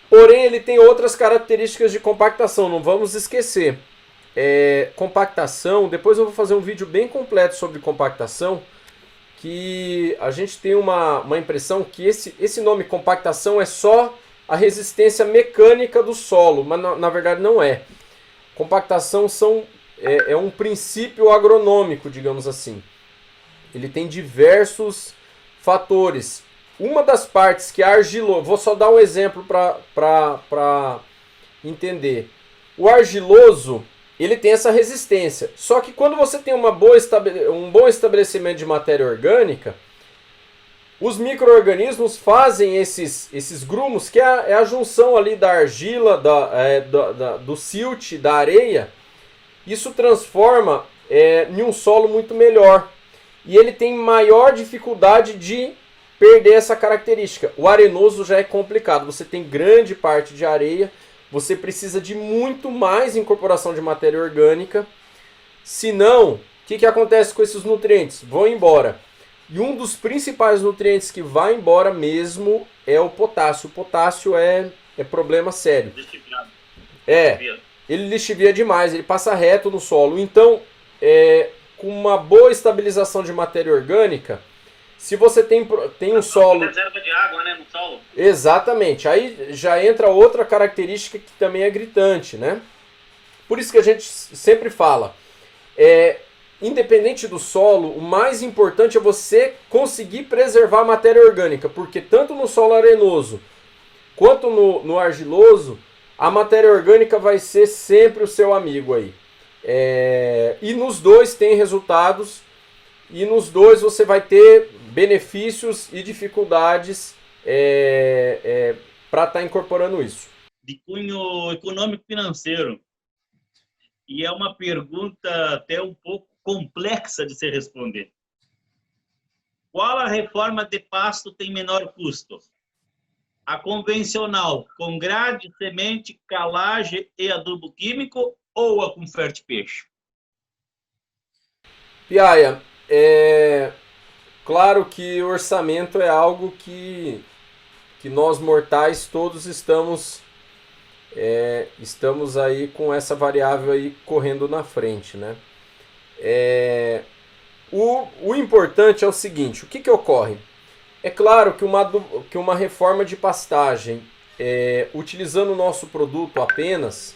B: porém ele tem outras características de compactação, não vamos esquecer. Compactação, depois eu vou fazer um vídeo bem completo sobre compactação, que a gente tem uma impressão que esse nome compactação é só a resistência mecânica do solo, mas na verdade não é. Compactação é um princípio agronômico, digamos assim. Ele tem diversos fatores. Uma das partes que é argiloso, vou só dar um exemplo para entender. O argiloso, ele tem essa resistência. Só que quando você tem um bom estabelecimento de matéria orgânica, os micro-organismos fazem esses grumos, que é a junção ali da argila, do silt, da areia. Isso transforma em um solo muito melhor. E ele tem maior dificuldade de perder essa característica. O arenoso já é complicado. Você tem grande parte de areia. Você precisa de muito mais incorporação de matéria orgânica. Senão, o que acontece com esses nutrientes? Vão embora. E um dos principais nutrientes que vai embora mesmo é o potássio. O potássio é problema sério. Ele lixivia demais, ele passa reto no solo. Então, com uma boa estabilização de matéria orgânica, se você tem um solo...
A: reserva de água, né, no solo.
B: Exatamente. Aí já entra outra característica que também é gritante, né? Por isso que a gente sempre fala, independente do solo, o mais importante é você conseguir preservar a matéria orgânica, porque tanto no solo arenoso quanto no argiloso, a matéria orgânica vai ser sempre o seu amigo aí. E nos dois tem resultados, e nos dois você vai ter benefícios e dificuldades para estar incorporando isso.
A: De cunho econômico-financeiro. E é uma pergunta até um pouco complexa de se responder. Qual a reforma de pasto tem menor custo? A convencional, com grade, semente, calagem e adubo químico, ou a com ferte-peixe?
B: Piaia, claro que o orçamento é algo que nós mortais todos estamos aí com essa variável aí correndo na frente, né? O importante é o seguinte, o que ocorre? É claro que uma reforma de pastagem, utilizando o nosso produto apenas,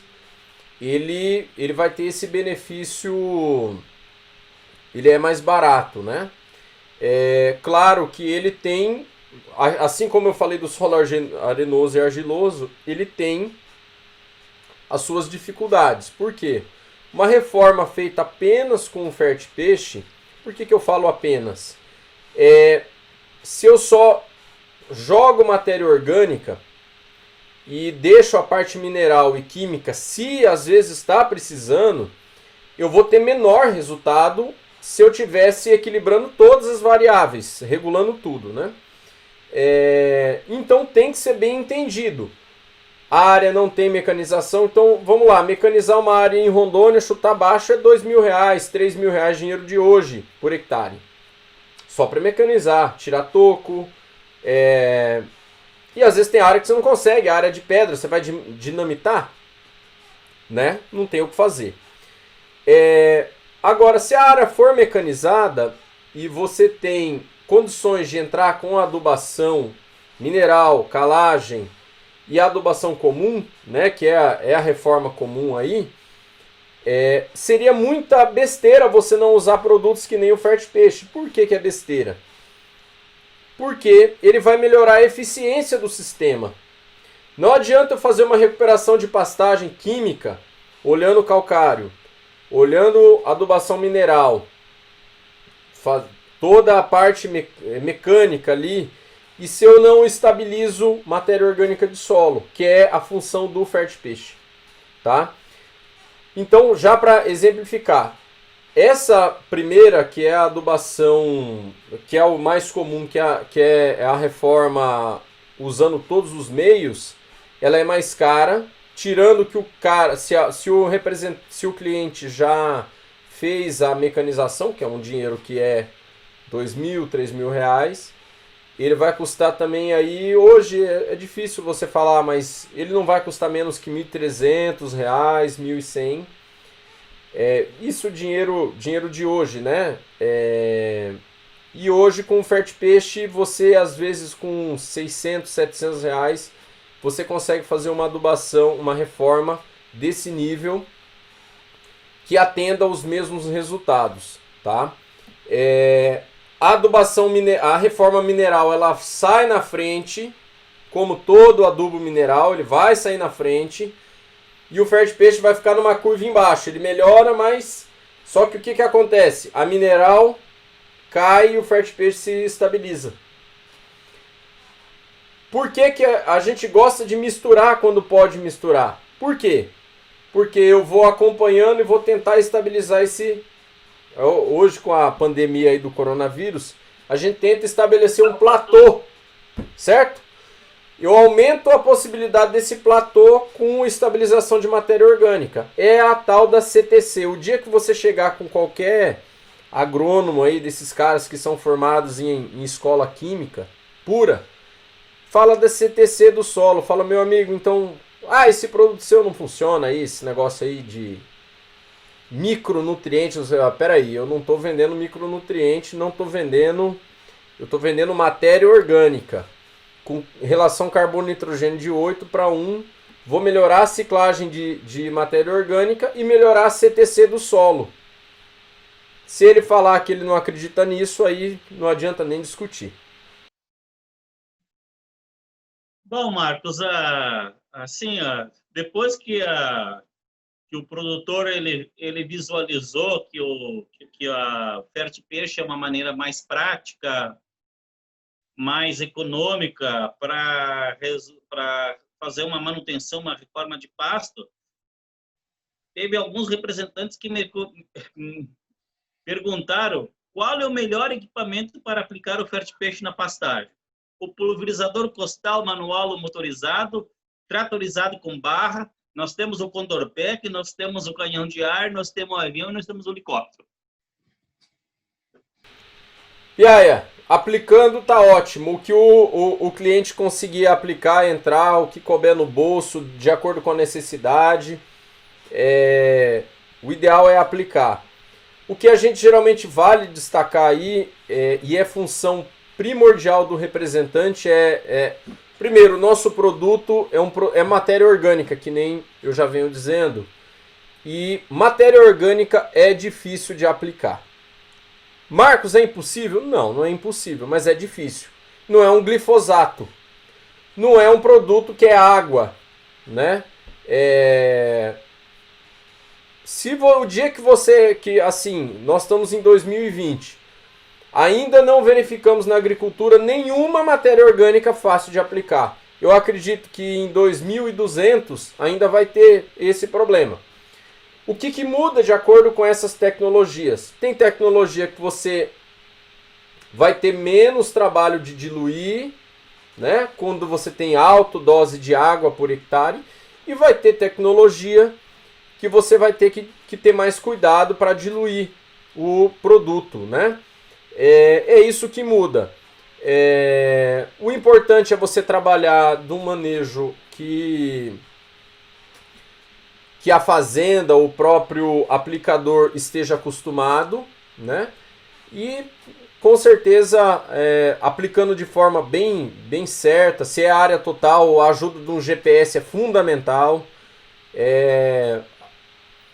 B: ele vai ter esse benefício, ele é mais barato, né? Claro que ele tem assim como eu falei do solo arenoso e argiloso, ele tem as suas dificuldades. Por quê? Uma reforma feita apenas com o Fertipeixe, por que eu falo apenas? Se eu só jogo matéria orgânica e deixo a parte mineral e química, se às vezes está precisando, eu vou ter menor resultado se eu tivesse equilibrando todas as variáveis, regulando tudo, né? Então tem que ser bem entendido. A área não tem mecanização, então vamos lá, mecanizar uma área em Rondônia, chutar baixo, é R$2.000, R$3.000 dinheiro de hoje por hectare. Só para mecanizar, tirar toco. E às vezes tem área que você não consegue, a área de pedra, você vai dinamitar, né? Não tem o que fazer. Agora, se a área for mecanizada e você tem condições de entrar com adubação mineral, calagem e adubação comum, né, que é a reforma comum aí, seria muita besteira você não usar produtos que nem o Fertipeixe. Por que é besteira? Porque ele vai melhorar a eficiência do sistema. Não adianta eu fazer uma recuperação de pastagem química, olhando o calcário, olhando adubação mineral, toda a parte mecânica ali, e se eu não estabilizo matéria orgânica de solo, que é a função do Fertipeixe, tá? Então, já para exemplificar, essa primeira, que é a adubação, que é o mais comum, que é a reforma usando todos os meios, ela é mais cara, tirando que o cara, se o cliente já fez a mecanização, que é um dinheiro que é R$2.000, R$3.000, ele vai custar também aí, hoje é difícil você falar, mas ele não vai custar menos que R$1.300, R$1.100. Isso dinheiro de hoje, né? E hoje com o Fertipeixe, você às vezes com R$600, R$700, você consegue fazer uma adubação, uma reforma desse nível que atenda aos mesmos resultados, tá? A reforma mineral, ela sai na frente, como todo adubo mineral, ele vai sair na frente, e o Fertipeixe vai ficar numa curva embaixo. Ele melhora, mas só que o que acontece? A mineral cai e o Fertipeixe se estabiliza. Por que a gente gosta de misturar quando pode misturar? Por quê? Porque eu vou acompanhando e vou tentar estabilizar esse... Hoje, com a pandemia aí do coronavírus, a gente tenta estabelecer um platô, certo? Eu aumento a possibilidade desse platô com estabilização de matéria orgânica. É a tal da CTC. O dia que você chegar com qualquer agrônomo aí, desses caras que são formados em escola química pura, fala da CTC do solo. Fala, meu amigo, então... esse produto seu não funciona aí, esse negócio aí de micronutrientes. Peraí, eu não estou vendendo micronutriente, não estou vendendo... Eu estou vendendo matéria orgânica. Com relação carbono e nitrogênio de 8:1, vou melhorar a ciclagem de matéria orgânica e melhorar a CTC do solo. Se ele falar que ele não acredita nisso, aí não adianta nem discutir.
A: Bom, Marcos, assim, depois que o produtor ele visualizou que a Fertipeixe é uma maneira mais prática, mais econômica para fazer uma manutenção, uma reforma de pasto, teve alguns representantes que me perguntaram qual é o melhor equipamento para aplicar o Fertipeixe na pastagem. O pulverizador costal manual ou motorizado, tratorizado com barra, nós temos o Condorpec, nós temos o canhão de ar, nós temos o avião e nós temos o helicóptero.
B: Aplicando tá ótimo. O que o cliente conseguir aplicar, entrar, o que couber no bolso, de acordo com a necessidade, o ideal é aplicar. O que a gente geralmente vale destacar aí, e é função primordial do representante, primeiro, o nosso produto é matéria orgânica, que nem eu já venho dizendo, e matéria orgânica é difícil de aplicar. Marcos, é impossível? Não, não é impossível, mas é difícil. não é um glifosato, não é um produto que é água, né? Se o dia que assim, nós estamos em 2020, ainda não verificamos na agricultura nenhuma matéria orgânica fácil de aplicar. Eu acredito que em 2200 ainda vai ter esse problema. O que muda de acordo com essas tecnologias? Tem tecnologia que você vai ter menos trabalho de diluir, né? Quando você tem alta dose de água por hectare, e vai ter tecnologia que você vai ter que ter mais cuidado para diluir o produto, né? É isso que muda. O importante é você trabalhar de um manejo que a fazenda, o próprio aplicador esteja acostumado, né? E com certeza aplicando de forma bem certa. Se é área total, a ajuda de um GPS é fundamental.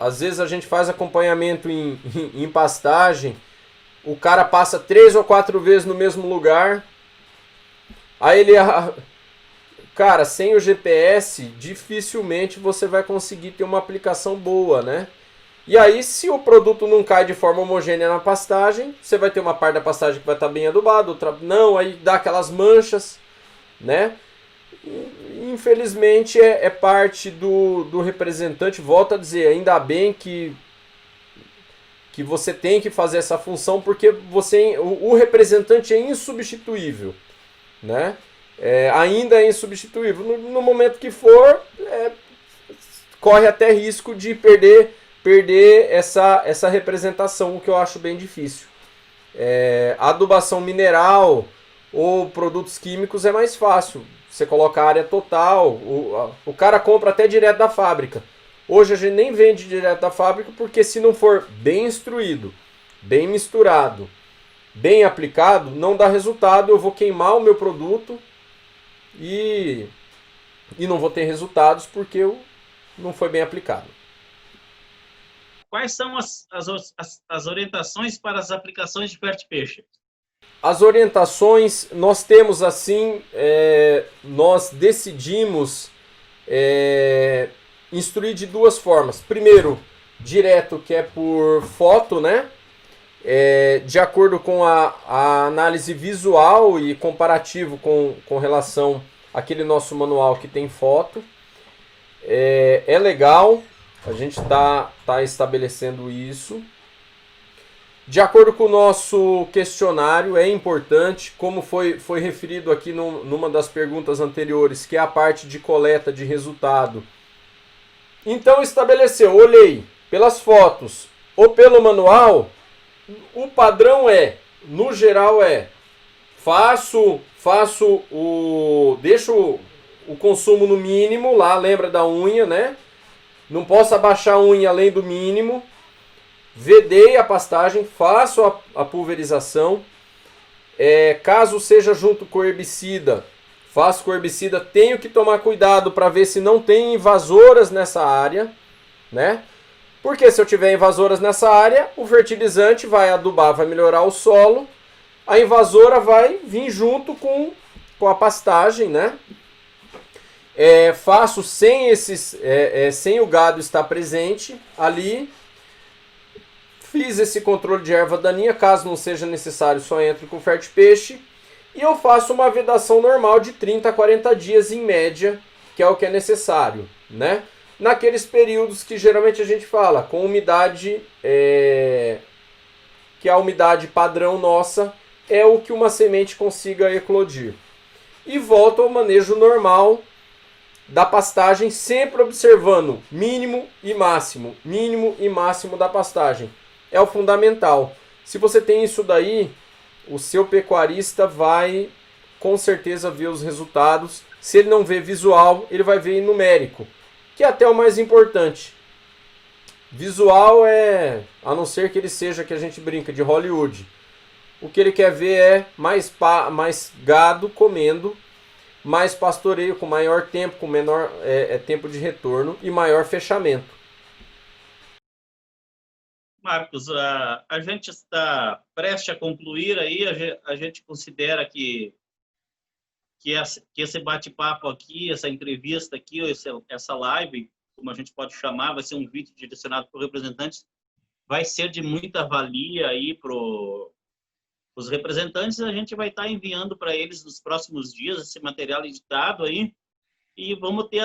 B: Às vezes a gente faz acompanhamento em pastagem, o cara passa 3 ou 4 vezes no mesmo lugar, aí ele... Cara, sem o GPS, dificilmente você vai conseguir ter uma aplicação boa, né? E aí, se o produto não cai de forma homogênea na pastagem, você vai ter uma parte da pastagem que vai estar bem adubada, outra não, aí dá aquelas manchas, né? Infelizmente é parte do representante. Volto a dizer, ainda bem que você tem que fazer essa função, porque o representante é insubstituível, né? Ainda é insubstituível. No momento que for, corre até risco de perder essa representação, o que eu acho bem difícil. Adubação mineral ou produtos químicos é mais fácil. Você coloca a área total, o cara compra até direto da fábrica. Hoje a gente nem vende direto da fábrica, porque se não for bem instruído, bem misturado, bem aplicado, não dá resultado. Eu vou queimar o meu produto e não vou ter resultados porque não foi bem aplicado.
A: Quais são as orientações para as aplicações de Fertipeixe?
B: As orientações, nós temos assim, nós decidimos instruir de duas formas. Primeiro, direto, que é por foto, né? De acordo com a análise visual e comparativo com relação àquele nosso manual que tem foto. É legal, a gente está estabelecendo isso. De acordo com o nosso questionário, é importante, como foi referido aqui numa das perguntas anteriores, que é a parte de coleta de resultado. Então estabeleceu, olhei pelas fotos ou pelo manual, o padrão no geral deixo o consumo no mínimo lá, lembra da unha, né? Não posso abaixar a unha além do mínimo. Vedei a pastagem, faço a pulverização. Caso seja junto com o herbicida, faço com o herbicida, tenho que tomar cuidado para ver se não tem invasoras nessa área, né? Porque se eu tiver invasoras nessa área, o fertilizante vai adubar, vai melhorar o solo, a invasora vai vir junto com a pastagem, né? Faço sem o gado estar presente ali. Fiz esse controle de erva daninha, caso não seja necessário, só entro com Fertipeixe. E eu faço uma vedação normal de 30 a 40 dias em média, que é o que é necessário, né? Naqueles períodos que geralmente a gente fala, com umidade, que a umidade padrão nossa é o que uma semente consiga eclodir. E volto ao manejo normal da pastagem, sempre observando mínimo e máximo da pastagem. É o fundamental. Se você tem isso daí, o seu pecuarista vai com certeza ver os resultados. Se ele não vê visual, ele vai ver numérico, que é até o mais importante. Visual a não ser que ele seja, que a gente brinca, de Hollywood. O que ele quer ver é mais gado comendo, mais pastoreio com maior tempo, com menor tempo de retorno e maior fechamento.
A: Marcos, a gente está prestes a concluir aí, a gente considera que que esse bate-papo aqui, essa entrevista aqui, essa live, como a gente pode chamar, vai ser um vídeo direcionado para os representantes, vai ser de muita valia aí para os representantes. A gente vai estar enviando para eles nos próximos dias esse material editado aí, e vamos ter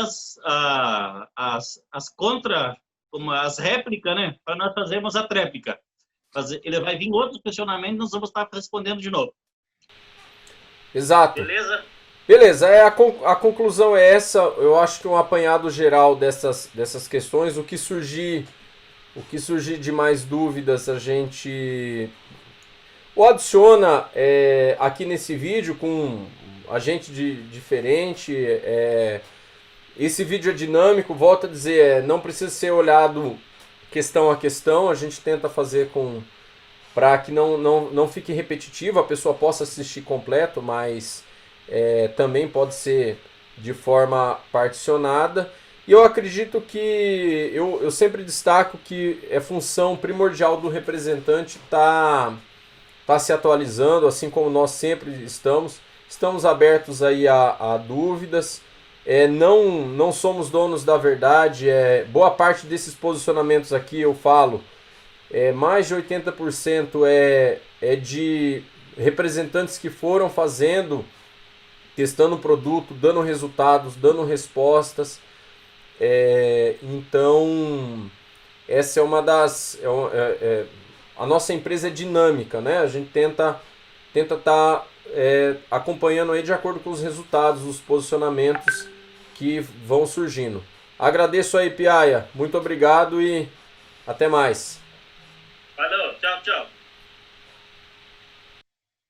A: as contra, como as réplicas, né? Para nós fazermos a tréplica. Ele vai vir outros questionamentos e nós vamos estar respondendo de novo.
B: Exato.
A: Beleza?
B: Beleza, a conclusão é essa. Eu acho que um apanhado geral dessas questões, o que surgir de mais dúvidas, a gente o adiciona aqui nesse vídeo com a gente diferente. Esse vídeo é dinâmico, volto a dizer, não precisa ser olhado questão a questão, a gente tenta fazer para que não fique repetitivo, a pessoa possa assistir completo, mas também pode ser de forma particionada. E eu acredito que, eu sempre destaco que é função primordial do representante tá se atualizando, assim como nós sempre estamos abertos aí a dúvidas. Não somos donos da verdade. Boa parte desses posicionamentos aqui eu falo, mais de 80% é de representantes que foram fazendo, testando o produto, dando resultados, dando respostas. Então, essa é uma das... a nossa empresa é dinâmica, né? A gente tenta estar acompanhando aí de acordo com os resultados, os posicionamentos que vão surgindo. Agradeço aí, Piaia. Muito obrigado e até mais.